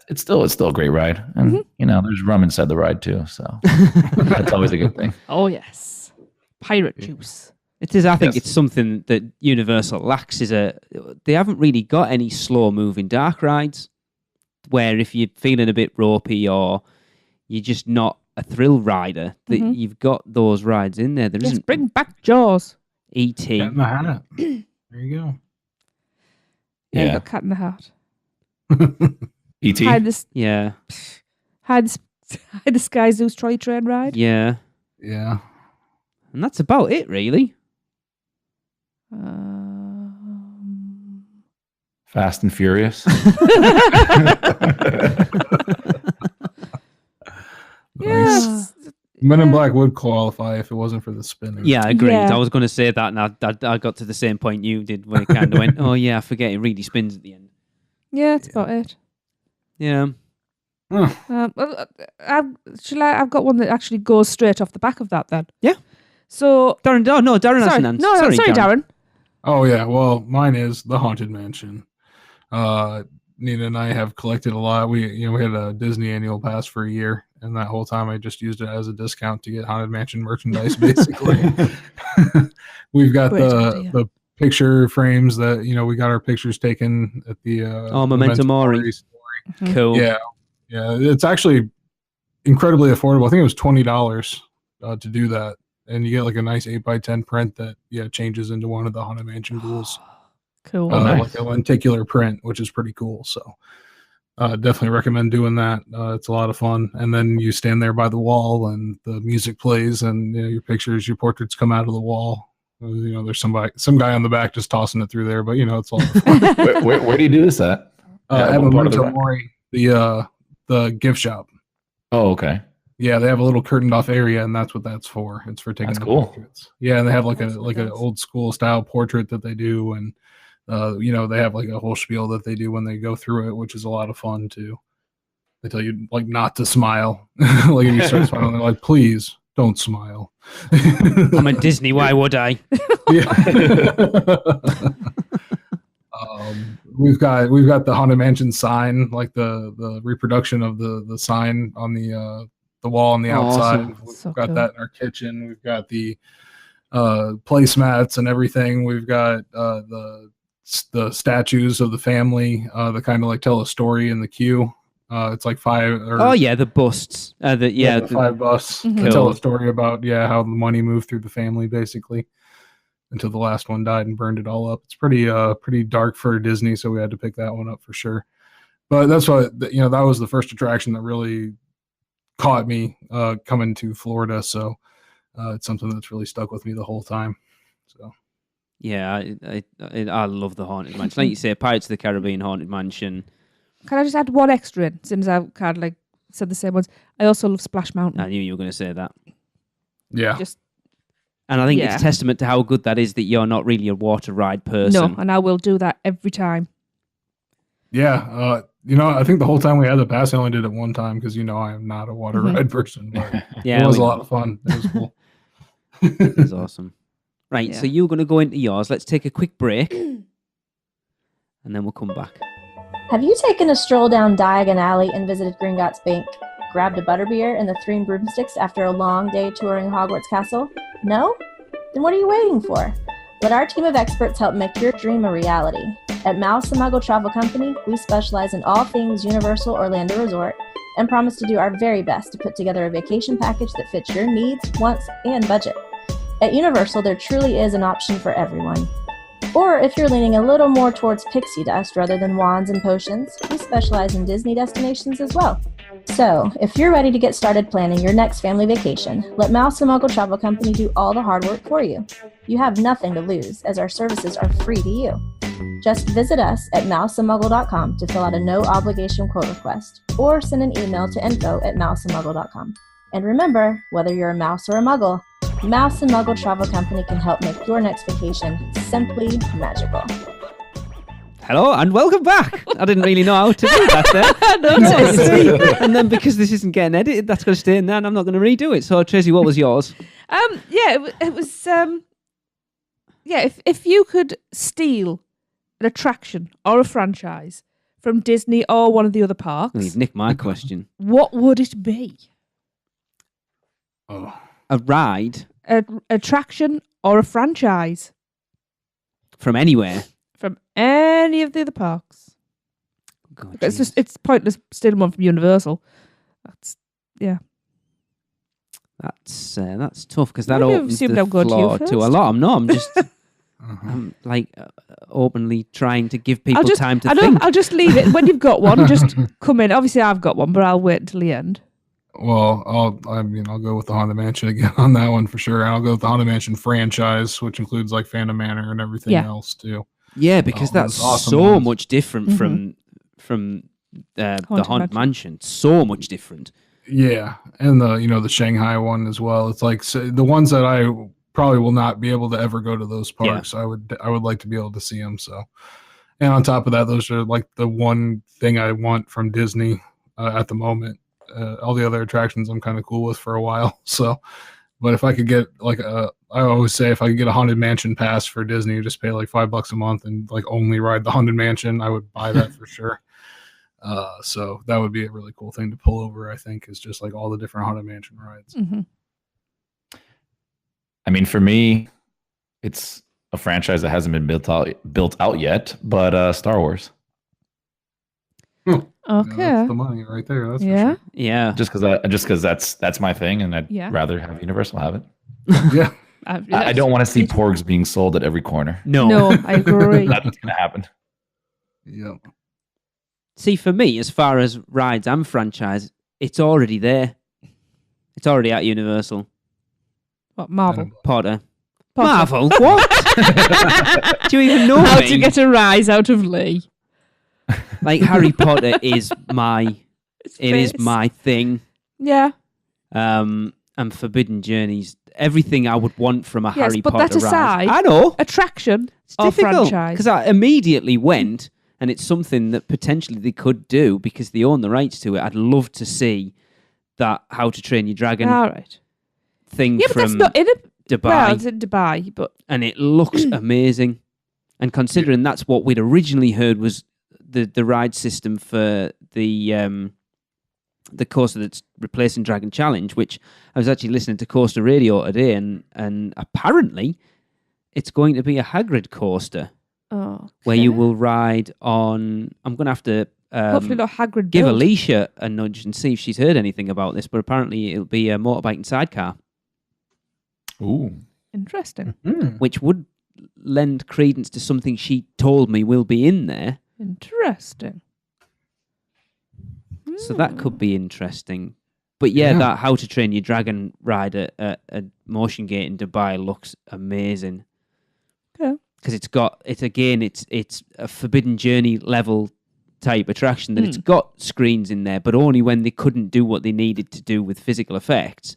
It's still a great ride, and there's rum inside the ride too, so that's always a good thing. Oh yes, pirate juice. It is. I think it's something that Universal lacks. They haven't really got any slow moving dark rides, where if you're feeling a bit ropey or you're just not a thrill rider, that you've got those rides in there. There isn't. Bring back Jaws. Cat E.T. in the Hat. There you go. Yeah, you got Cat in the Hat. E.T. Hide the Sky Zoo's trolley train ride. Yeah. Yeah. And that's about it, really. Fast and Furious. Nice. Men in Black would qualify if it wasn't for the spinning. Yeah, agreed. Yeah. I was going to say that, and I got to the same point you did, where it kind of went, oh yeah, I forget it really spins at the end. Yeah, that's about it. Yeah. I've got one that actually goes straight off the back of that then. Yeah. So Darren has an answer. sorry, Darren. Oh yeah, well, mine is the Haunted Mansion. Nina and I have collected a lot. We had a Disney annual pass for a year, and that whole time I just used it as a discount to get Haunted Mansion merchandise. Basically, we've got the picture frames that we got our pictures taken at the Memento Mori. Cool. Yeah, it's actually incredibly affordable. I think it was $20 to do that. And you get like a nice 8x10 print that changes into one of the Haunted Mansion ghouls. Cool. Nice. Like a lenticular print, which is pretty cool. So definitely recommend doing that. It's a lot of fun. And then you stand there by the wall and the music plays and your your portraits come out of the wall. There's some guy on the back just tossing it through there, but it's a lot of fun. where do you do this at? At Memento Mori, the gift shop. Oh, okay. Yeah, they have a little curtained off area, and that's what that's for. It's for taking portraits. Yeah, and they have an old school style portrait that they do, and they have like a whole spiel that they do when they go through it, which is a lot of fun too. They tell you like not to smile, like if you start smiling, they're like, "Please don't smile." I'm at Disney. Why would I? Yeah. We've got the Haunted Mansion sign, like the reproduction of the sign on the wall on the outside. Awesome. We've got that in our kitchen. We've got the placemats and everything. We've got the statues of the family that kind of like tell a story in the queue. It's like 5. The busts. The 5 busts that tell a story about how the money moved through the family basically until the last one died and burned it all up. It's pretty dark for Disney, so we had to pick that one up for sure. But that's what that was the first attraction that really caught me coming to Florida, so it's something that's really stuck with me the whole time. So yeah, I love the Haunted Mansion. Like you say, Pirates of the Caribbean Haunted Mansion. Can I just add one extra in, since I've kind of like said the same ones? I also love Splash Mountain. I knew you were going to say that. Yeah. And I think it's a testament to how good that is that you're not really a water ride person. No, and I will do that every time. Yeah, I think the whole time we had the pass, I only did it one time because I am not a water ride person. But it was a lot of fun. It was cool. It was awesome. Right, so you're going to go into yours. Let's take a quick break, and then we'll come back. Have you taken a stroll down Diagon Alley and visited Gringotts Bank, grabbed a butterbeer and the 3 broomsticks after a long day touring Hogwarts Castle? No? Then what are you waiting for? Let our team of experts help make your dream a reality. At Mouse and Muggle Travel Company, we specialize in all things Universal Orlando Resort and promise to do our very best to put together a vacation package that fits your needs, wants, and budget. At Universal, there truly is an option for everyone. Or if you're leaning a little more towards pixie dust rather than wands and potions, we specialize in Disney destinations as well. So, if you're ready to get started planning your next family vacation, let Mouse and Muggle Travel Company do all the hard work for you. You have nothing to lose, as our services are free to you. Just visit us at mouseandmuggle.com to fill out a no-obligation quote request, or send an email to info@mouseandmuggle.com. And remember, whether you're a mouse or a muggle, Mouse and Muggle Travel Company can help make your next vacation simply magical. Hello and welcome back. I didn't really know how to do that there. And then because this isn't getting edited, that's going to stay in there and I'm not going to redo it. So Tracy, what was yours? It was if you could steal an attraction or a franchise from Disney or one of the other parks. You've nicked my question. What would it be? Oh. A ride? An attraction or a franchise? From anywhere? From any of the other parks. God, it's pointless stealing one from Universal. That's tough because that opens the floor to a lot. I'm just I'm like openly trying to give people time to think. I'll just leave it. When you've got one, just come in. Obviously, I've got one, but I'll wait until the end. Well, I'll go with the Haunted Mansion again on that one for sure. And I'll go with the Haunted Mansion franchise, which includes like Phantom Manor and everything else too. Yeah, because that's awesome so much different from the Haunted Mansion. So much different. Yeah, and the Shanghai one as well. It's like the ones that I probably will not be able to ever go to those parks. I would like to be able to see them. So, and on top of that, those are like the one thing I want from Disney at the moment. All the other attractions I'm kind of cool with for a while. So, but if I could get I always say if I could get a Haunted Mansion pass for Disney, just pay like $5 a month and like only ride the Haunted Mansion, I would buy that for sure. So that would be a really cool thing to pull over, I think, is just like all the different Haunted Mansion rides. Mm-hmm. I mean, for me, it's a franchise that hasn't been built out yet, but Star Wars. Okay. That's the money right there. That's for sure. Yeah. Just because that's my thing, and I'd rather have Universal have it. Yeah. I don't want to see porgs being sold at every corner. No, I agree. That's going to happen. Yep. See, for me, as far as rides and franchise, it's already there. It's already at Universal. What, Marvel? Potter. Marvel? What? Do you even know How me? to get a rise out of Lee. Like, Harry Potter is my thing. Yeah. And Forbidden Journeys, everything I would want from a Harry but Potter that aside, ride. I know. Attraction It's or difficult franchise. because I immediately went, and it's something that potentially they could do because they own the rights to it. I'd love to see that How to Train Your Dragon All right. thing Yeah, but that's from not in Dubai. Well, it's in Dubai, but And it looks amazing. And considering that's what we'd originally heard was the ride system for the coaster that's replacing Dragon Challenge, which I was actually listening to Coaster Radio today, and apparently it's going to be a Hagrid coaster where you will ride on. I'm going to have to hopefully not Hagrid. give build. Alicia a nudge and see if she's heard anything about this, but apparently it'll be a motorbike and sidecar. Ooh. Interesting. Which would lend credence to something she told me will be in there. Interesting. So that could be interesting. But yeah, that How to Train Your Dragon ride at Motion Gate in Dubai looks amazing. Okay. Because it's a Forbidden Journey level type attraction that it's got screens in there, but only when they couldn't do what they needed to do with physical effects.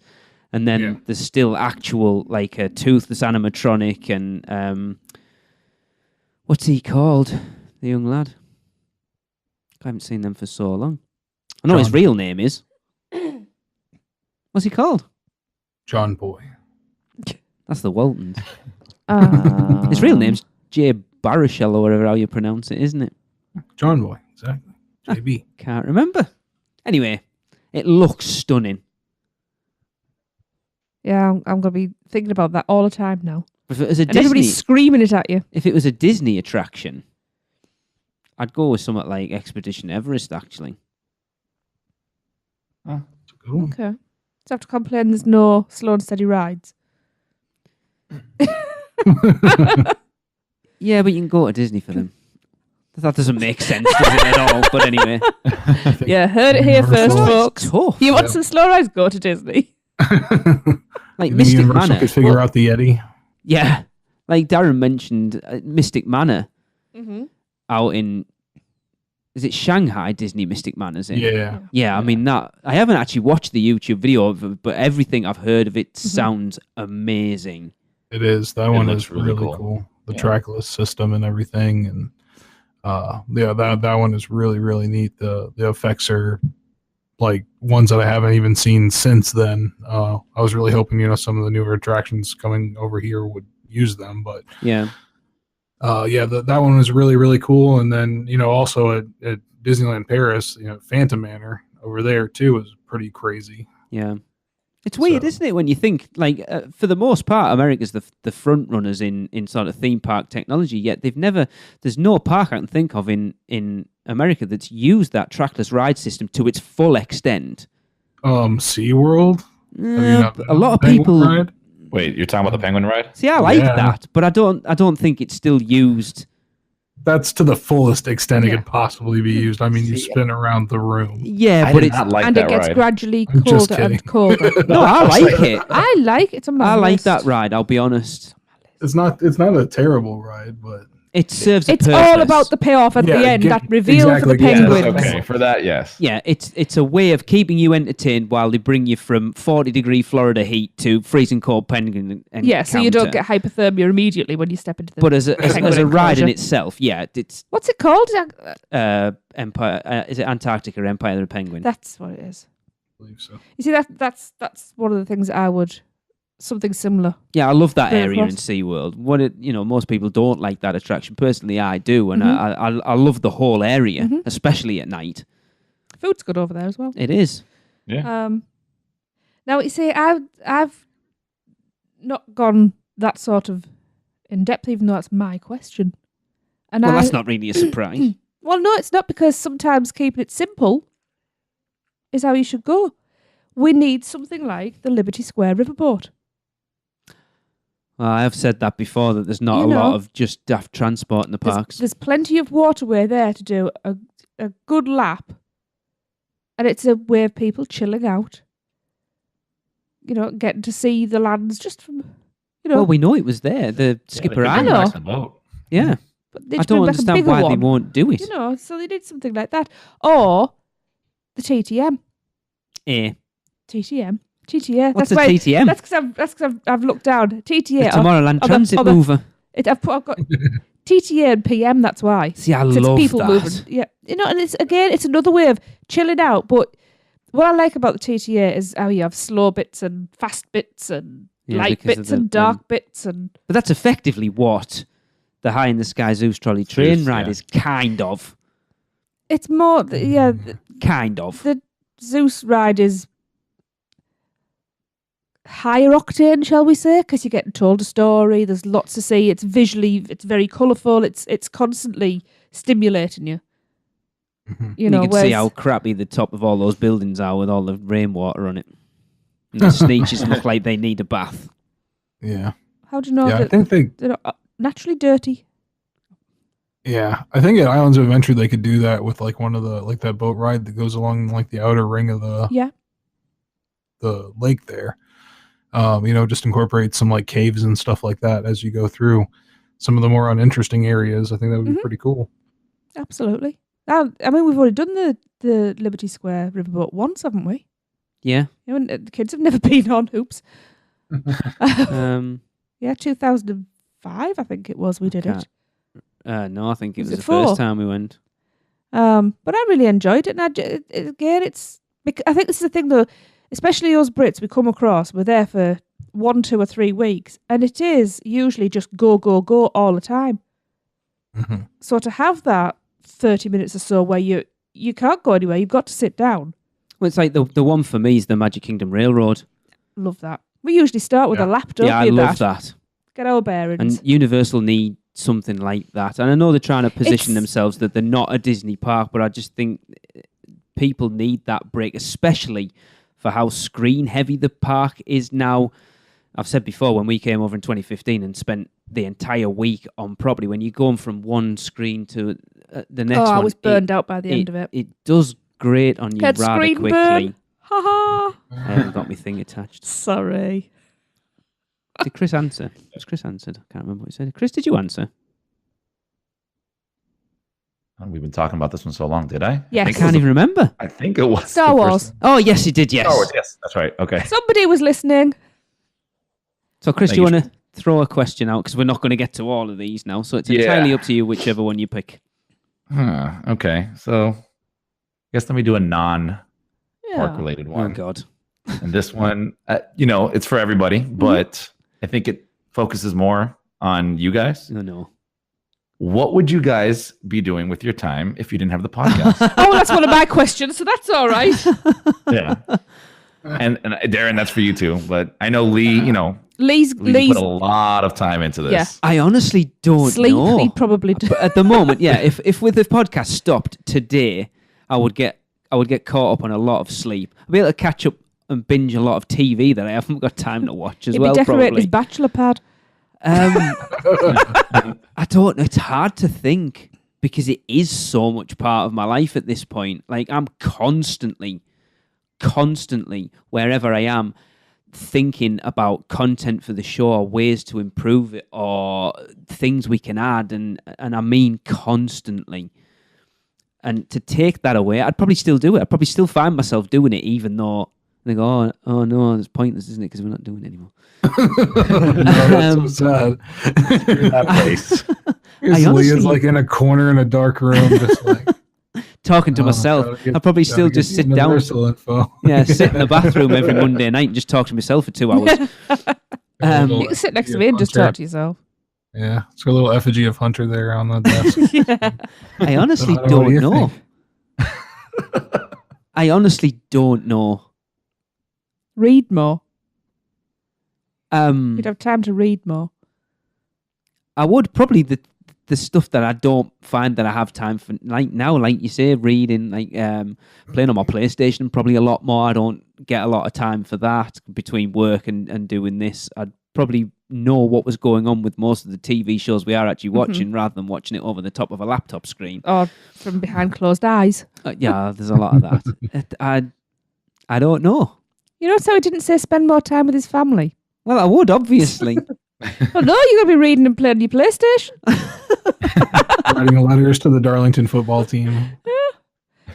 And then there's still actual, like a toothless animatronic and what's he called? The young lad. I haven't seen them for so long. I know his real name is. What's he called? John Boy. That's the Waltons. His real name's Jay Baruchel or whatever how you pronounce it, isn't it? John Boy, exactly. JB. Can't remember. Anyway, it looks stunning. Yeah, I'm going to be thinking about that all the time now. If it was a And everybody's Disney, screaming it at you. if it was a Disney attraction, I'd go with something like Expedition Everest, actually. Cool. Okay. So I have to complain there's no slow and steady rides. Yeah, but you can go to Disney for them. That doesn't make sense, does it, at all? But anyway. Yeah, heard it here first, Universal. folks. Tough. You want some slow rides? Go to Disney. Like You think Mystic Universal Manor. could figure out the Yeti? Yeah. Like Darren mentioned, Mystic Manor out in... Is it Shanghai Disney Mystic Manor? Is it? Yeah. Yeah, I mean, that I haven't actually watched the YouTube video of it, but everything I've heard of it sounds amazing. It is. That one looks is really really cool. cool. The trackless system and everything, and that one is really, really neat. The effects are like ones that I haven't even seen since then. I was really hoping some of the newer attractions coming over here would use them, but Yeah. that one was really, really cool. And then also at Disneyland Paris, Phantom Manor over there too is pretty crazy. Yeah. It's weird, isn't it, when you think, like, for the most part, America's the front runners in sort of theme park technology, yet there's no park I can think of in America that's used that trackless ride system to its full extent. SeaWorld? A lot of people... Ride? Wait, you're talking about the Penguin ride? See, I like Yeah. that, but I don't think it's still used. That's to the fullest extent it could possibly be used. I mean, you spin around the room. Yeah, I but did it's... not like And that it gets ride. gradually I'm just colder and kidding. colder. No, I like it. I like it. It's on my I like list. that ride, I'll be honest. It's not a terrible ride, but It serves a It's purpose. all about the payoff at the end, that reveal for the penguins. Okay, for that, yes. Yeah, it's a way of keeping you entertained while they bring you from 40-degree Florida heat to freezing cold penguin. Yeah, so you don't get hypothermia immediately when you step into the. But as a ride in itself, yeah, it's what's it called? Empire. Is it Antarctica or Empire of the Penguin? That's what it is. I believe so. You see, that's one of the things I would. Something similar. Yeah, I love that Very area in across. SeaWorld. Most people don't like that attraction. Personally, I do, and I love the whole area, especially at night. Food's good over there as well. It is. Yeah. Now you see, I've not gone that sort of in depth, even though that's my question. And that's not really a surprise. Well, no, it's not, because sometimes keeping it simple is how you should go. We need something like the Liberty Square Riverboat. Well, I have said that before, that there's not a lot of just daft transport in the parks. There's plenty of waterway there to do a good lap. And it's a way of people chilling out. Getting to see the lands just from, Well, we know it was there. The Skipper Island. Yeah. But they I just bring don't back a understand bigger why one, they won't do it. So they did something like that. Or the TTM. TTM. What's a TTM? That's because I've looked down. TTA. The Tomorrowland Transit Mover. I've got TTA and PM. That's why. See, I 'Cause love it's people that. moving. Yeah, and it's another way of chilling out. But what I like about the TTA is how you have slow bits and fast bits and light because bits of and dark bits and. But that's effectively what the High in the Sky Zeus Trolley train ride is kind of. It's more, Kind of. The Zeus ride is higher octane, shall we say, because you're getting told a story. There's lots to see. It's very colourful. It's constantly stimulating you. You can see how crappy the top of all those buildings are with all the rainwater on it. And the sneetches look like they need a bath. Yeah. How do you know I that think they're not naturally dirty? Yeah, I think at Islands of Adventure they could do that with like one of the that boat ride that goes along like the outer ring of the lake there. Just incorporate some like caves and stuff like that as you go through some of the more uninteresting areas. I think that would be pretty cool. Absolutely. I mean, we've already done the Liberty Square Riverboat once, haven't we? Yeah. The kids have never been on. Oops. Yeah, 2005, I think it was. We did it. No, I think it was the four? first time we went. But I really enjoyed it. And I think this is the thing, though, especially us Brits, we come across, we're there for 1, 2 or 3 weeks, and it is usually just go, go, go all the time. Mm-hmm. So to have that 30 minutes or so where you can't go anywhere, you've got to sit down. Well, it's like the one for me is the Magic Kingdom Railroad. Love that. We usually start with a lap, don't Yeah, I we, love that. Get our bearings. And Universal need something like that. And I know they're trying to position themselves that they're not a Disney park, but I just think people need that break, especially for how screen heavy the park is now. I've said before, when we came over in 2015 and spent the entire week on property, when you're going from one screen to the next one. I was burned out by the end of it. It does grate on you Get rather screen quickly. burn. Ha ha. I haven't got my thing attached. Sorry. Did Chris answer? Was Chris answered? I can't remember what he said. Chris, did you answer? We've been talking about this one so long, did I? Yes. I can't even remember. I think it was Star the Wars. first- Oh, yes, he did, yes. Star Wars, yes, that's right. Okay. Somebody was listening. So, Chris, Thank do you you. want to throw a question out? Because we're not going to get to all of these now. So it's entirely up to you, whichever one you pick. Okay. So I guess let me do a non-park related Oh, one. God. And this one, it's for everybody, but I think it focuses more on you guys. Oh, no. What would you guys be doing with your time if you didn't have the podcast? Oh, that's one of my questions, so that's all right. Yeah. And Darren, that's for you too. But I know Lee, Lee's put a lot of time into this. Yeah. I honestly don't sleep. know. He probably do. But at the moment, yeah, if with the podcast stopped today, I would get caught up on a lot of sleep. I'd be able to catch up and binge a lot of TV that I haven't got time to watch as He'd well. be decorating Probably. his bachelor pad. I don't know. It's hard to think because it is so much part of my life at this point. Like I'm constantly, wherever I am, thinking about content for the show or ways to improve it or things we can add, and I mean constantly. And to take that away, I'd probably still do it. I'd probably still find myself doing it, even though I think, oh no, it's pointless, isn't it? Because we're not doing it anymore. That's so sad. That place. Leah's like in a corner in a dark room, just like talking to myself. I'd probably still just sit down. Info. Yeah, sit in the bathroom every Monday night and just talk to myself for 2 hours. You can sit next to me and just talk to yourself. Yeah, it's got a little effigy of Hunter there on the desk. Yeah. I honestly don't know. I honestly don't know. Read more. You'd You'd have time to read more. I would probably the stuff that I don't find that I have time for, like now, like you say, reading, like playing on my PlayStation, probably a lot more. I don't get a lot of time for that between work and doing this. I'd probably know what was going on with most of the TV shows we are actually watching rather than watching it over the top of a laptop screen. Or from behind closed eyes. Yeah, there's a lot of that. I don't know. You notice how he didn't say spend more time with his family? Well, I would, obviously. Oh no, you're going to be reading and playing your PlayStation. Writing letters to the Darlington football team. Yeah.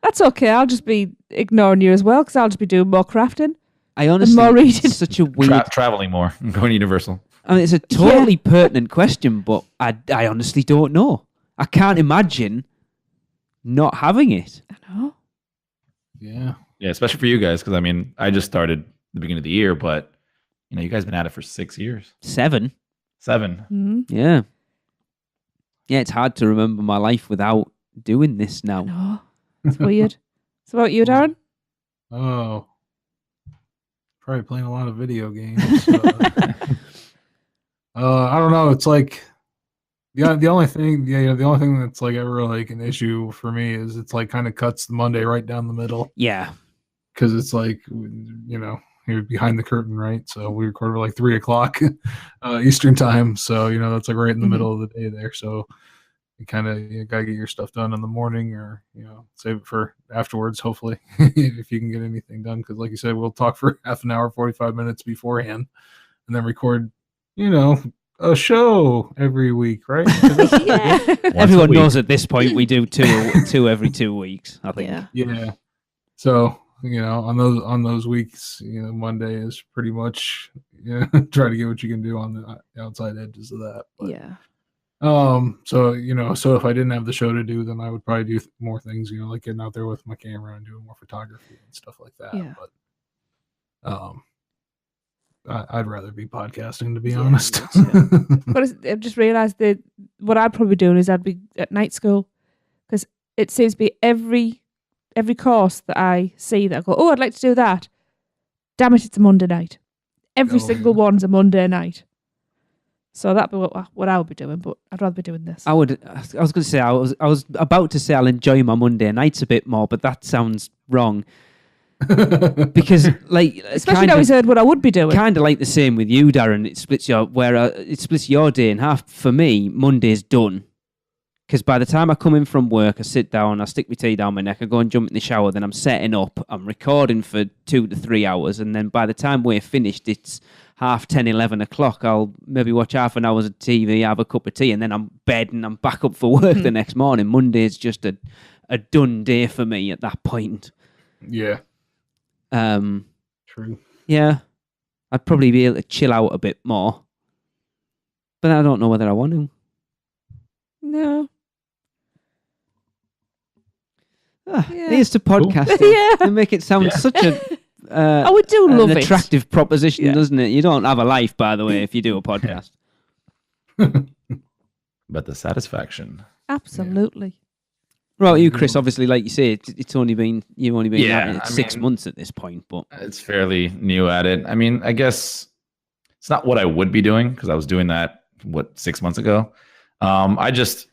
That's okay. I'll just be ignoring you as well because I'll just be doing more crafting. I honestly, more reading. It's such a weird... Traveling more, going to Universal. I mean, it's a totally pertinent question, but I honestly don't know. I can't imagine not having it. I know. Yeah. Yeah, especially for you guys, because I mean, I just started at the beginning of the year, but you know, you guys been at it for 6 years. 7. 7. Mm-hmm. Yeah. Yeah, it's hard to remember my life without doing this now. No, it's weird. So about you, Darren? Oh. Probably playing a lot of video games. I don't know. It's like the only thing that's like ever like an issue for me is it's like kind of cuts the Monday right down the middle. Yeah. Because it's like, you know, you're behind the curtain, right? So we record at like 3:00 Eastern time. So, you know, that's like right in the middle of the day there. So you kind of got to get your stuff done in the morning or, you know, save it for afterwards, hopefully, if you can get anything done. Because like you said, we'll talk for half an hour, 45 minutes beforehand and then record, you know, a show every week, right? Yeah. Everyone knows at this point we do two every 2 weeks, I think. Yeah. So, you know, on those weeks, you know, Monday is pretty much, you know, try to get what you can do on the outside edges of that. But, Yeah. so, you know, so if I didn't have the show to do, then I would probably do more things, you know, like getting out there with my camera and doing more photography and stuff like that. Yeah. But I'd rather be podcasting, to be honest. But I've just realised that what I'd probably be doing is I'd be at night school because it seems to be every course that I see that I go, oh, I'd like to do that. Damn it, it's a Monday night. Every single one's a Monday night. So that'd be what I would be doing, but I'd rather be doing this. I was going to say, I was about to say I'll enjoy my Monday nights a bit more, but that sounds wrong. Because, like, especially now he's heard what I would be doing. Kind of like the same with you, Darren. It splits your day in half. For me, Monday's done. Because by the time I come in from work, I sit down, I stick my tea down my neck, I go and jump in the shower, then I'm setting up, I'm recording for 2 to 3 hours, and then by the time we're finished, it's 10:30, 11 o'clock. I'll maybe watch half an hour of TV, have a cup of tea, and then I'm bed and I'm back up for work the next morning. Monday's just a done day for me at that point. Yeah. True. Yeah. I'd probably be able to chill out a bit more. But I don't know whether I want to. No. Here's to podcasting. Yeah. They make it sound such a I would do love an it. attractive proposition, doesn't it? You don't have a life, by the way, if you do a podcast. But the satisfaction. Absolutely. Well, you, Chris, obviously, like you say, you've only been at it 6 mean, months at this point, but it's fairly new at it. I mean, I guess it's not what I would be doing because I was doing that 6 months ago. I just,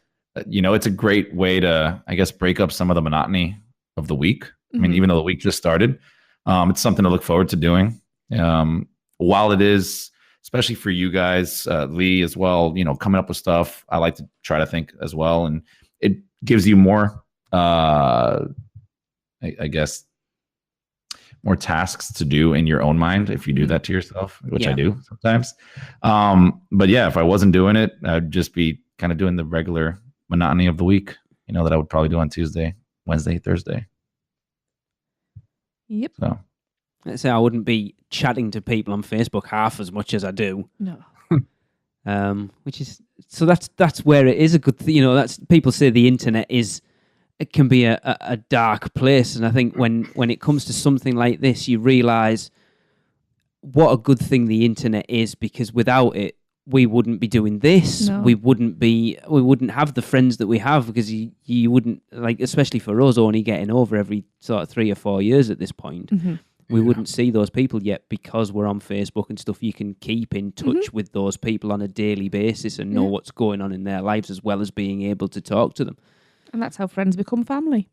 you know, it's a great way to, I guess, break up some of the monotony of the week. I mean, even though the week just started, it's something to look forward to doing. While it is, especially for you guys, Lee as well, you know, coming up with stuff, I like to try to think as well, and it gives you more, I guess, more tasks to do in your own mind if you do that to yourself, which I do sometimes. But yeah, if I wasn't doing it, I'd just be kind of doing the regular monotony of the week, that I would probably do on Tuesday, Wednesday, Thursday. Yep. So let's say I wouldn't be chatting to people on Facebook half as much as I do. No. Which is so that's where it is a good thing. That's people say the internet it can be a dark place, and I think when it comes to something like this, you realise what a good thing the internet is, because without it, we wouldn't be doing this. No. We wouldn't have the friends that we have, because you wouldn't, like, especially for us, only getting over every sort of 3 or 4 years at this point. Mm-hmm. We wouldn't see those people yet, because we're on Facebook and stuff. You can keep in touch with those people on a daily basis and know what's going on in their lives, as well as being able to talk to them. And that's how friends become family.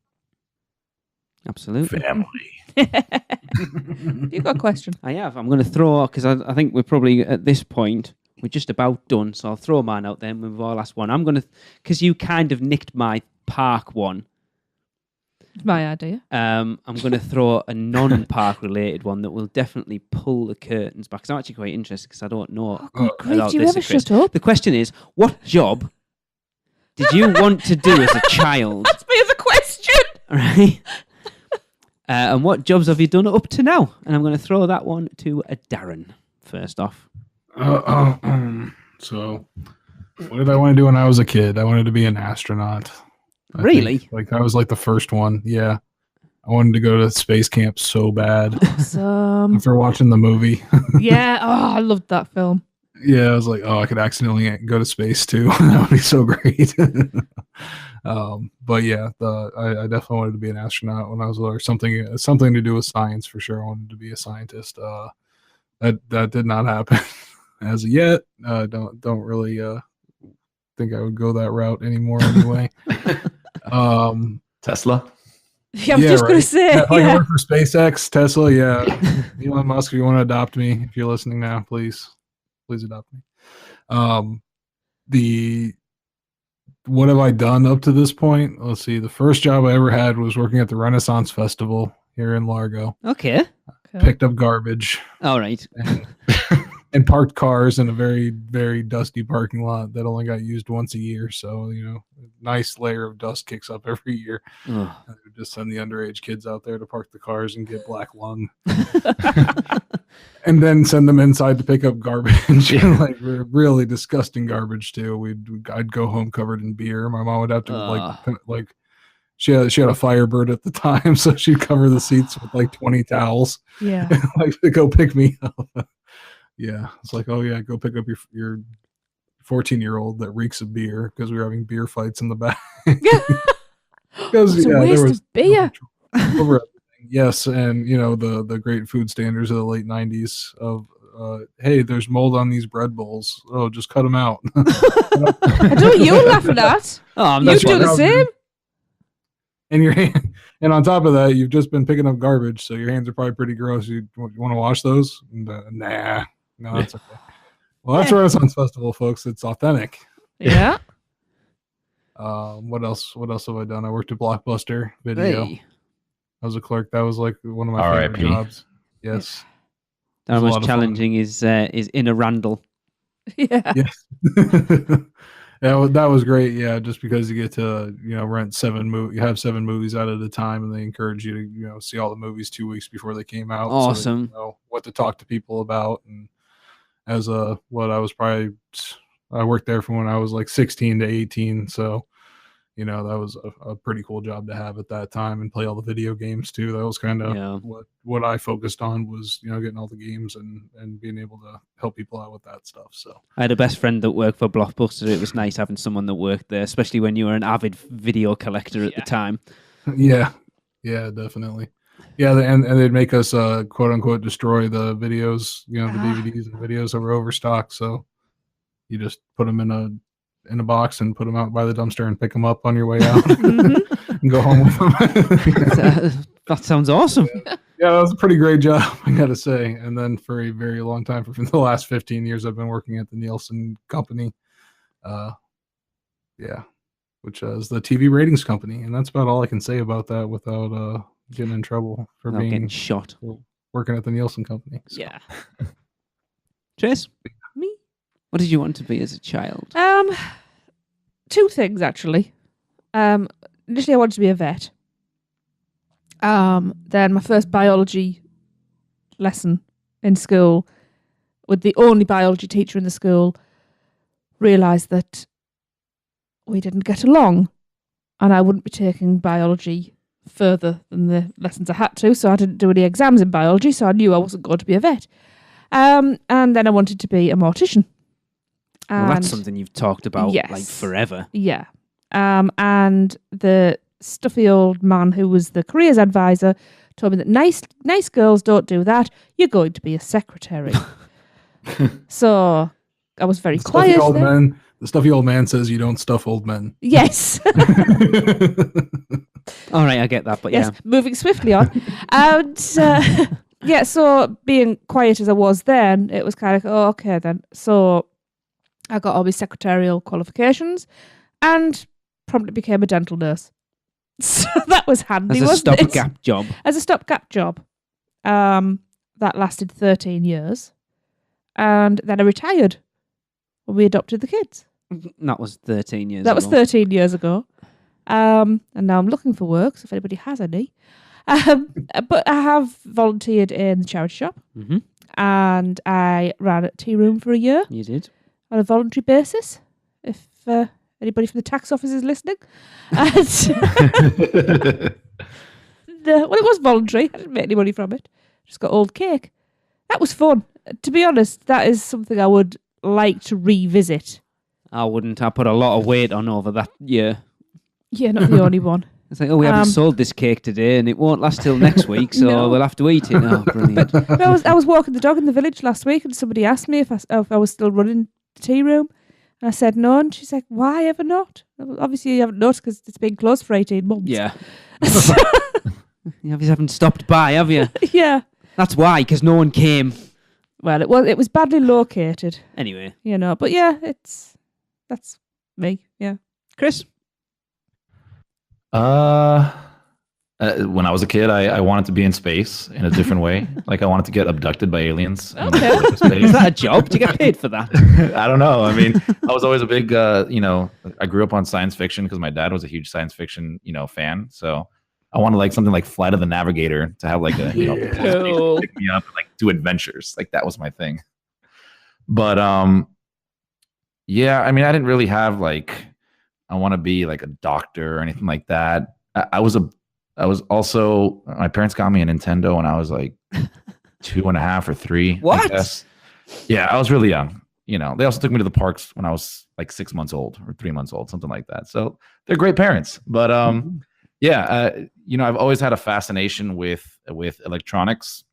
Absolutely. Family. You've got a question. I have. I'm going to throw, because I think we're probably at this point, we're just about done. So I'll throw mine out there and we've our last one. I'm going to, because you kind of nicked my park one. It's my idea. I'm going to throw a non-park related one that will definitely pull the curtains back. Because I'm actually quite interested, because I don't know. Great, do you ever shut up? The question is, what job did you want to do as a child? That's me as a question. All right. And what jobs have you done up to now? And I'm going to throw that one to Darren first off. So, what did I want to do when I was a kid? I wanted to be an astronaut. Really? That was like the first one. Yeah. I wanted to go to space camp so bad. Awesome. After watching the movie. Yeah. Oh, I loved that film. Yeah, I was like, I could accidentally go to space too. That would be so great. But yeah, I definitely wanted to be an astronaut when I was little, or something to do with science for sure. I wanted to be a scientist. That did not happen as of yet. Don't really think I would go that route anymore anyway. Tesla. Yeah, I was just going to say. Yeah, if I work for SpaceX, Tesla, yeah. Elon Musk, if you want to adopt me, if you're listening now, please adopt me. What have I done up to this point? Let's see. The first job I ever had was working at the Renaissance Festival here in Largo. Okay. Picked up garbage. All right. And parked cars in a very, very dusty parking lot that only got used once a year. So, nice layer of dust kicks up every year. And they would just send the underage kids out there to park the cars and get black lung. And then send them inside to pick up garbage. Like really disgusting garbage too. I'd go home covered in beer. My mom would have to she had a Firebird at the time, so she'd cover the seats with like 20 towels. Yeah. Like to go pick me up. Yeah, it's like, oh yeah, go pick up your 14-year-old that reeks of beer, because we were having beer fights in the back. Because it's a waste of beer. Over everything. Yes, and the great food standards of the late 90s of hey, there's mold on these bread bowls. Oh, just cut them out. I know you're laughing at. Oh, you do the same. And your hand, and on top of that, you've just been picking up garbage, so your hands are probably pretty gross. You want to wash those? Nah. No, that's okay. Well, that's Renaissance Festival, folks. It's authentic. Yeah. What else have I done? I worked at Blockbuster Video. Hey. I was a clerk. That was like one of my favorite jobs. Yes. Our most challenging is Inner Randall. Yeah. Yes. Yeah, that was great. Yeah, just because you get to rent 7 movies, you have 7 movies out at a time, and they encourage you to see all the movies 2 weeks before they came out. Awesome. So that you know what to talk to people about. And as I worked there from when I was like 16 to 18, so that was a pretty cool job to have at that time, and play all the video games too. That was kind of what I focused on, was getting all the games and being able to help people out with that stuff. So I had a best friend that worked for Blockbuster. It was nice having someone that worked there, especially when you were an avid video collector at the time. Yeah, definitely. Yeah, and they'd make us quote unquote destroy the videos, the DVDs and videos that were overstocked. So you just put them in a box and put them out by the dumpster and pick them up on your way out and go home with them. That sounds awesome. Yeah, that was a pretty great job, I gotta say. And then for a very long time, for the last 15 years, I've been working at the Nielsen Company. Which is the TV ratings company. And that's about all I can say about that without getting in trouble for Not getting being shot. working at the Nielsen Company. So. Yeah. Trace, Me? what did you want to be as a child? Two things actually. Initially, I wanted to be a vet. Then my first biology lesson in school, with the only biology teacher in the school, realised that we didn't get along, and I wouldn't be taking biology further than the lessons I had to. So I didn't do any exams in biology. So I knew I wasn't going to be a vet. And then I wanted to be a mortician. Well, that's something you've talked about Yes. like forever. Yeah. And the stuffy old man who was the careers advisor told me that nice girls don't do that. You're going to be a secretary. So I was very quiet. The stuffy old man says you don't stuff old men. Yes. All right, I get that, but Yes. Moving swiftly on. And yeah, so being quiet as I was then, it was kind of, oh, okay then. So I got all my secretarial qualifications and promptly became a dental nurse. So that was handy, as a wasn't it? stopgap job. As a stopgap job. That lasted 13 years. And then I retired when we adopted the kids. That was 13 years That ago. was 13 years ago. And now I'm looking for work, so if anybody has any. But I have volunteered in the charity shop. Mm-hmm. And I ran a tea room for a year You did. on a voluntary basis. If anybody from the tax office is listening. And, well, it was voluntary. I didn't make any money from it. Just got old cake. That was fun. To be honest, that is something I would like to revisit. I wouldn't. I put a lot of weight on over that year. Yeah, not the only one. It's like, oh, we haven't sold this cake today and it won't last till next week, so No. we'll have to eat it. Oh, brilliant. But I was walking the dog in the village last week and somebody asked me if I was still running the tea room. And I said no. And she's like, why ever not? Obviously, you haven't noticed because it's been closed for 18 months. Yeah. You obviously haven't stopped by, have you? Yeah. That's why, because no one came. Well, it was badly located, Anyway. but yeah, that's me. Yeah. Chris? When I was a kid, I wanted to be in space in a different way. Like I wanted to get abducted by aliens. Okay. Is that a job? Do you get paid for that? I don't know. I mean, I was always a big, I grew up on science fiction because my dad was a huge science fiction, fan. So I wanted like something like Flight of the Navigator to have like a, Cool. pick me up and like do adventures. Like that was my thing. But yeah, I mean, I didn't really have like, I want to be like a doctor or anything like that. I was also, my parents got me a Nintendo when I was like 2.5 or 3. What? I guess. Yeah, I was really young. They also took me to the parks when I was like 6 months old or 3 months old, something like that. So they're great parents. But yeah, I've always had a fascination with electronics.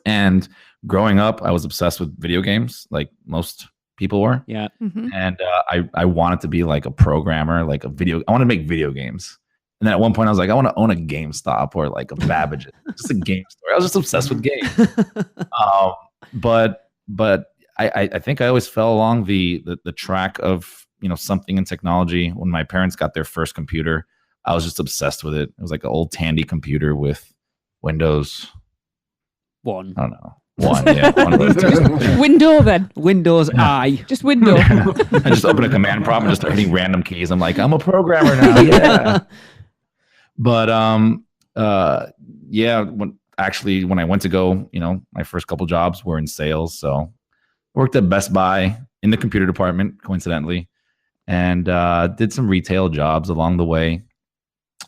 And growing up, I was obsessed with video games, like most people were. Yeah. Mm-hmm. And I wanted to be like a programmer, like I want to make video games. And then at one point I was like, I want to own a GameStop or like a Babbage, just a game store. I was just obsessed with games. But I think I always fell along the track of, something in technology. When my parents got their first computer, I was just obsessed with it. It was like an old Tandy computer with Windows. One. I don't know. One of those two. Window then. Windows I. Just window. I just open a command prompt and just start hitting random keys. I'm like, I'm a programmer now. Yeah. But yeah, when I went to go, my first couple jobs were in sales. So I worked at Best Buy in the computer department, coincidentally, and did some retail jobs along the way.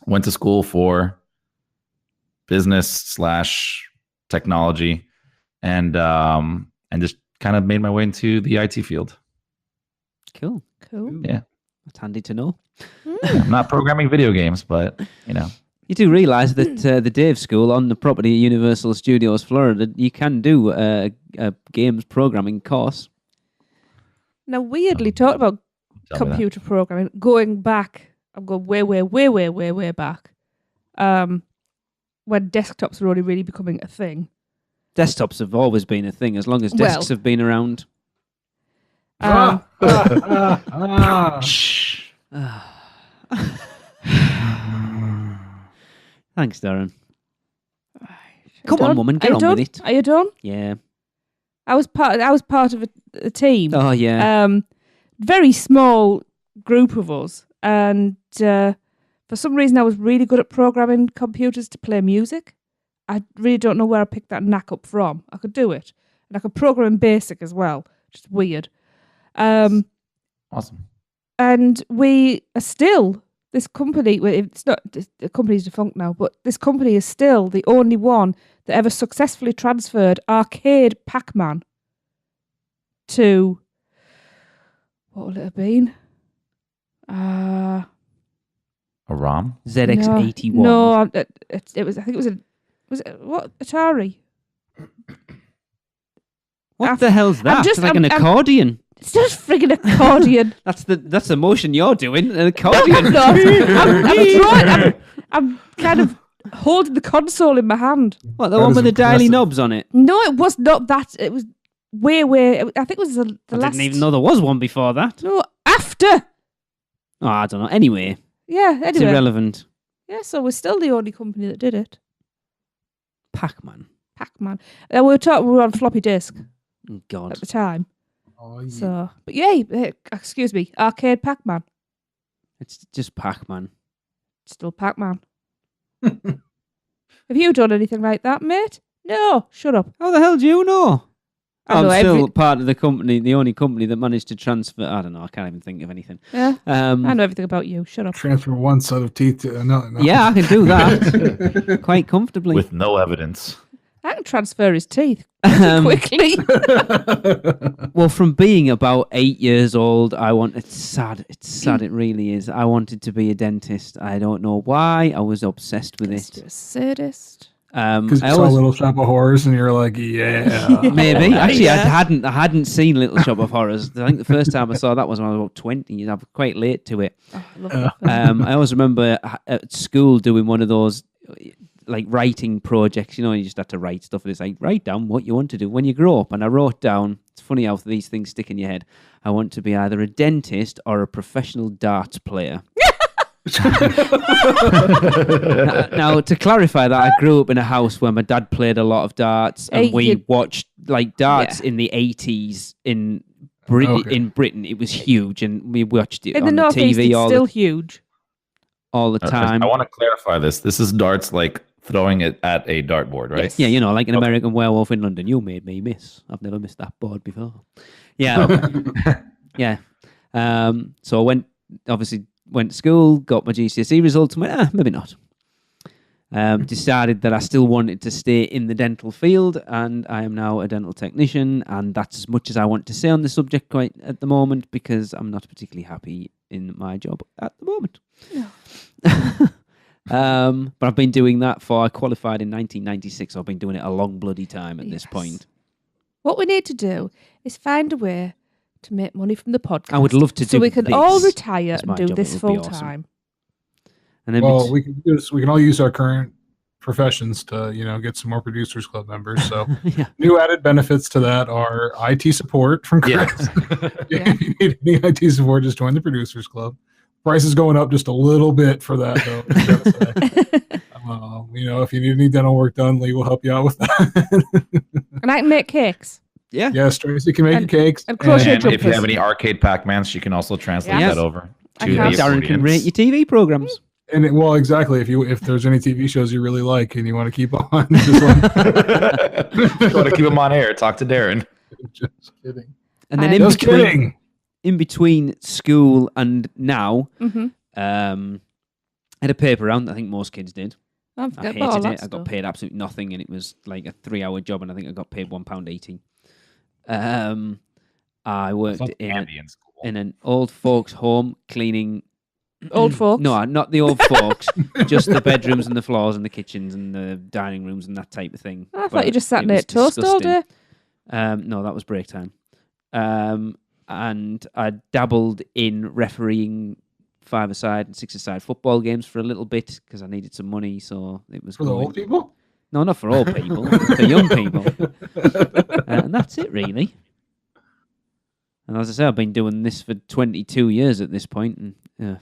Went to school for business / technology, and just kind of made my way into the IT field. Cool. Yeah. That's handy to know. I'm not programming video games, but You do realise that the Dave School on the property of Universal Studios Florida, you can do a games programming course. Now, weirdly, talking about computer programming, going back, I'm going way back. When desktops were only really becoming a thing. Desktops have always been a thing, as long as desks have been around. Thanks, Darren. Come on, woman, get on with it. Are you done? Yeah. I was part of a team. Oh, yeah. Very small group of us, and for some reason I was really good at programming computers to play music. I really don't know where I picked that knack up from. I could do it, and I could program in BASIC as well, which is weird. Awesome. And we are still, this company, well, it's not, the company's defunct now, but this company is still the only one that ever successfully transferred arcade Pac-Man to, what will it have been? A ROM? ZX81. No, it was, I think it was what, Atari? What the hell's that? It's like an accordion. It's just friggin' accordion. That's the motion you're doing, an accordion. No, I'm not. I'm kind of holding the console in my hand. What, the one with the dialy knobs on it? No, it was not that. It was way. I think it was the last. I didn't even know there was one before that. No, after. Oh, I don't know. Anyway. Yeah, It's irrelevant. Yeah, so we're still the only company that did it. Pac-Man. We were on floppy disk Oh, God. at the time. Oh, yeah. So, but yeah, excuse me, arcade Pac-Man. It's just Pac-Man. Still Pac-Man. Have you done anything like that, mate? No, shut up. How the hell do you know? I I'm know still part of the company, the only company that managed to transfer. I don't know. I can't even think of anything. Yeah, I know everything about you. Shut up. Transfer one set of teeth to another. No. Yeah, I can do that quite comfortably. With no evidence. I can transfer his teeth Um, quickly. Well, from being about 8 years old, it's sad. It's sad. It really is. I wanted to be a dentist. I don't know why. I was obsessed with it. You're a sadist. Because you saw Little Shop of Horrors and you're like, yeah. Maybe. Actually, I hadn't seen Little Shop of Horrors. I think the first time I saw that was when I was about 20. I was quite late to it. Oh, I love that. I always remember at school doing one of those like writing projects, you just have to write stuff, and it's like, write down what you want to do when you grow up. And I wrote down, it's funny how these things stick in your head, I want to be either a dentist or a professional darts player. Now, to clarify that, I grew up in a house where my dad played a lot of darts, and we watched like darts in the 80s in Britain. It was huge, and we watched it in on the the Northeast, TV it's still huge. all the time. I want to clarify this. This is darts like throwing it at a dartboard, right? Yes. Yeah, like an American Werewolf in London. You made me miss. I've never missed that board before. Yeah. Yeah. So I went to school, got my GCSE results, and went, maybe not. Decided that I still wanted to stay in the dental field, and I am now a dental technician, and that's as much as I want to say on the subject quite at the moment, because I'm not particularly happy in my job at the moment. No. But I've been doing that I qualified in 1996, so I've been doing it a long bloody time at this point. What we need to do is find a way to make money from the podcast. I would love to do so we can this all retire as my and do job. this It would be full awesome. time. And then Well, we can all use our current professions to get some more Producers Club members. So yeah. new added benefits to that are IT support from Chris. If you need any IT support, just join the Producers Club. Price is going up just a little bit for that, though. If you need any dental work done, Lee will help you out with that. And I can make cakes. Yeah. Yes, Tracy can make cakes. And crochet And jumpers. if you have any arcade Pac-Mans, she can also translate that over to the Darren can rate your audience. TV programs. And exactly. If there's any TV shows you really like and you want to keep on, You want to keep them on air, talk to Darren. just kidding. And then in between school and now, I had a paper round. I think most kids did. I I hated it. I got paid absolutely nothing, and it was like a 3-hour job, and I think I got paid £1.80. I worked in an old folks' home cleaning. Old folks? No, not the old folks. Just the bedrooms and the floors and the kitchens and the dining rooms and that type of thing. I thought you just sat and ate toast all day. No, that was break time. And I dabbled in refereeing 5-a-side and 6-a-side football games for a little bit because I needed some money. So it was for the old people. No, not for old people, for young people. And that's it, really. And as I say, I've been doing this for 22 years at this point, and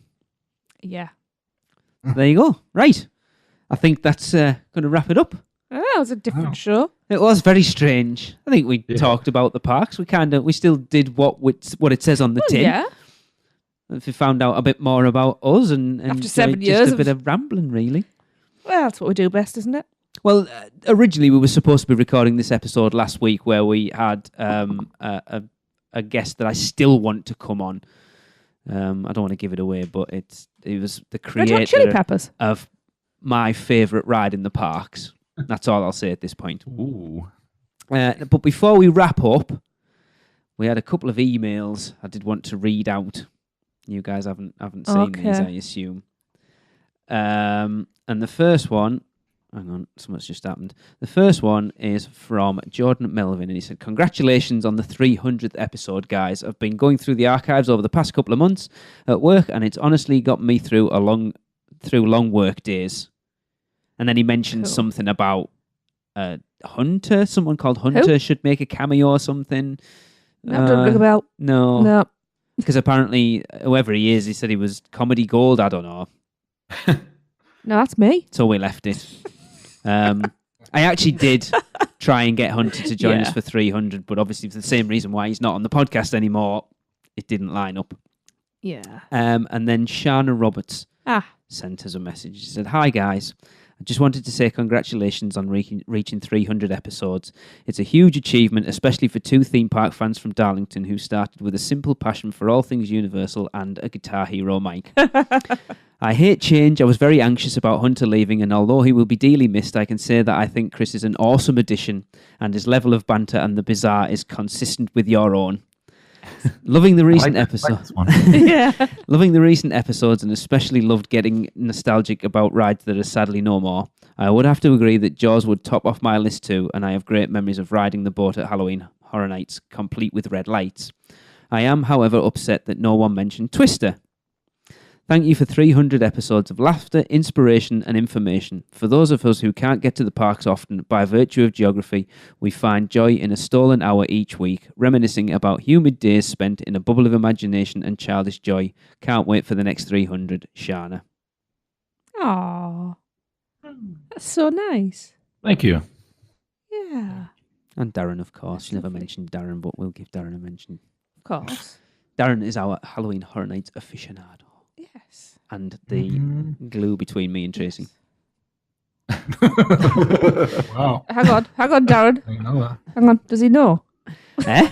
Yeah. there you go. Right. I think that's going to wrap it up. Ah, Well, it was a different show. It was very strange. I think we talked about the parks. We still did what it says on the tin. Yeah. If we found out a bit more about us and After 7 just years a bit of rambling, really. Well, that's what we do best, isn't it? Well, originally we were supposed to be recording this episode last week where we had a guest that I still want to come on. I don't want to give it away, but it was the Red Hot Chili creator Peppers. of my favourite ride in the parks. That's all I'll say at this point. Ooh. But before we wrap up, we had a couple of emails I did want to read out. You guys haven't seen these, I assume. And the first one, hang on, something's just happened. The first one is from Jordan Melvin, and he said, "Congratulations on the 300th episode, guys. I've been going through the archives over the past couple of months at work, and it's honestly got me through long work days." And then he mentioned something about Hunter. Someone called Hunter should make a cameo or something. That doesn't ring a bell. No. Because apparently, whoever he is, he said he was comedy gold. I don't know. No, that's me. So we left it. I actually did try and get Hunter to join us for 300, but obviously for the same reason why he's not on the podcast anymore, it didn't line up. Yeah. And then Shana Roberts sent us a message. She said, "Hi guys. I just wanted to say congratulations on reaching 300 episodes. It's a huge achievement, especially for two theme park fans from Darlington who started with a simple passion for all things Universal and a Guitar Hero mic. I hate change. I was very anxious about Hunter leaving, and although he will be dearly missed, I can say that I think Chris is an awesome addition, and his level of banter and the bizarre is consistent with your own. Loving the recent episodes. Loving the recent episodes, and especially loved getting nostalgic about rides that are sadly no more. I would have to agree that Jaws would top off my list too, and I have great memories of riding the boat at Halloween Horror Nights, complete with red lights. I am, however, upset that no one mentioned Twister. Thank you for 300 episodes of laughter, inspiration, and information. For those of us who can't get to the parks often, by virtue of geography, we find joy in a stolen hour each week, reminiscing about humid days spent in a bubble of imagination and childish joy. Can't wait for the next 300, Shana." Aww. That's so nice. Thank you. Yeah. And Darren, of course. You never mentioned Darren, but we'll give Darren a mention. Of course. Darren is our Halloween Horror Nights aficionado. Yes. And the glue between me and Tracy. Wow. Hang on, Darren. I know that. Hang on, does he know? Eh?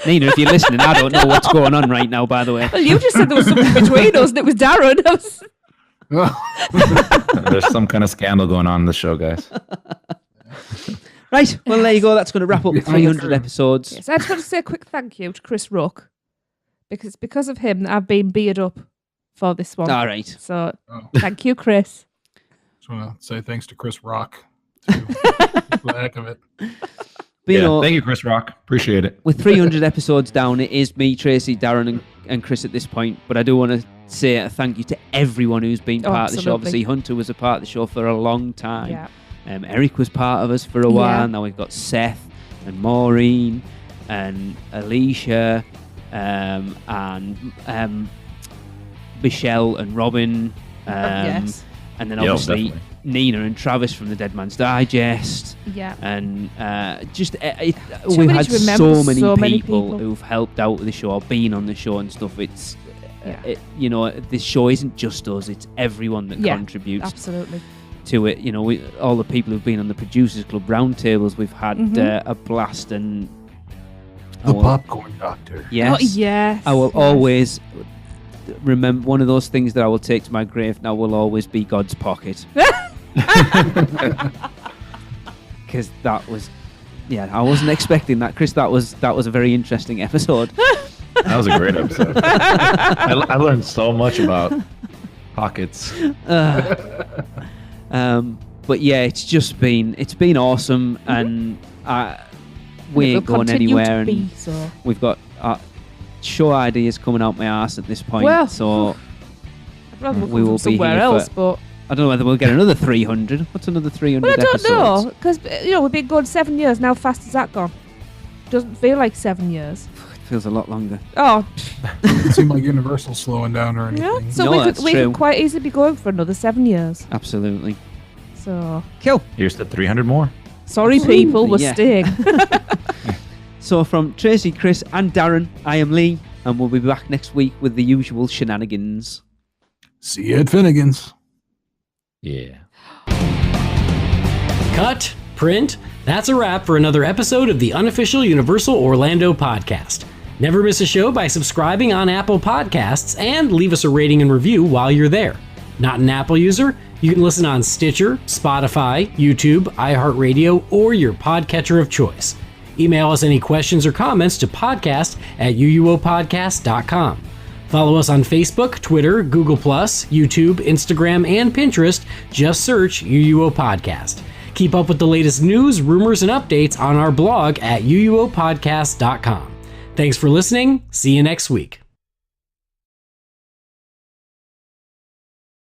Nina, if you're listening, I don't know what's going on right now, by the way. Well, you just said there was something between us and it was Darren. There's some kind of scandal going on in the show, guys. Right, well, there you go. That's going to wrap up 300 episodes. Yes, I just want to say a quick thank you to Chris Rook, because it's because of him that I've been beard up for this one. All right. So, thank you, Chris. Just want to say thanks to Chris Rock for the heck of it. But, you know, thank you, Chris Rock. Appreciate it. With 300 episodes down, it is me, Tracy, Darren, and Chris at this point. But I do want to say a thank you to everyone who's been part of the show. Obviously, Hunter was a part of the show for a long time. Yeah. Eric was part of us for a while. Now we've got Seth and Maureen and Alicia and Michelle and Robin. Yes. And then obviously definitely. Nina and Travis from the Dead Man's Digest. Yeah. And Too we've many had to remember, so many many people people. who've helped out with the show, been on the show and stuff. It's, this show isn't just us, it's everyone that contributes Absolutely. to it. You know, all the people who've been on the Producers Club roundtables, we've had a blast. And The Popcorn Doctor. yes, Oh, yes. I will always remember one of those things that I will take to my grave now will always be God's pocket. Because that was, I wasn't expecting that, Chris. That was a very interesting episode. That was a great episode. I learned so much about pockets. But yeah, it's been awesome, and we ain't going anywhere, and we've got show ideas coming out my arse at this point. Well, so I'd rather we will be somewhere here else, for, but I don't know whether we'll get another 300. What's another 300 well, I don't episodes? know, because we've been going 7 years. Now, how fast has that gone? Doesn't feel like 7 years. It feels a lot longer. Oh, Doesn't seem like Universal's slowing down or anything. yeah. So No, we that's could true. quite easily be going for another 7 years. Absolutely. So, Cool. Here's the 300 more. sorry, people, we're yeah. staying. So from Tracy, Chris, and Darren, I am Lee, and we'll be back next week with the usual shenanigans. See you at Finnegan's. Yeah. Cut, print. That's a wrap for another episode of the Unofficial Universal Orlando Podcast. Never miss a show by subscribing on Apple Podcasts and leave us a rating and review while you're there. Not an Apple user? You can listen on Stitcher, Spotify, YouTube, iHeartRadio, or your podcatcher of choice. Email us any questions or comments to podcast@uuopodcast.com. Follow us on Facebook, Twitter, Google+, YouTube, Instagram, and Pinterest. Just search UUO Podcast. Keep up with the latest news, rumors, and updates on our blog at uuopodcast.com. Thanks for listening. See you next week.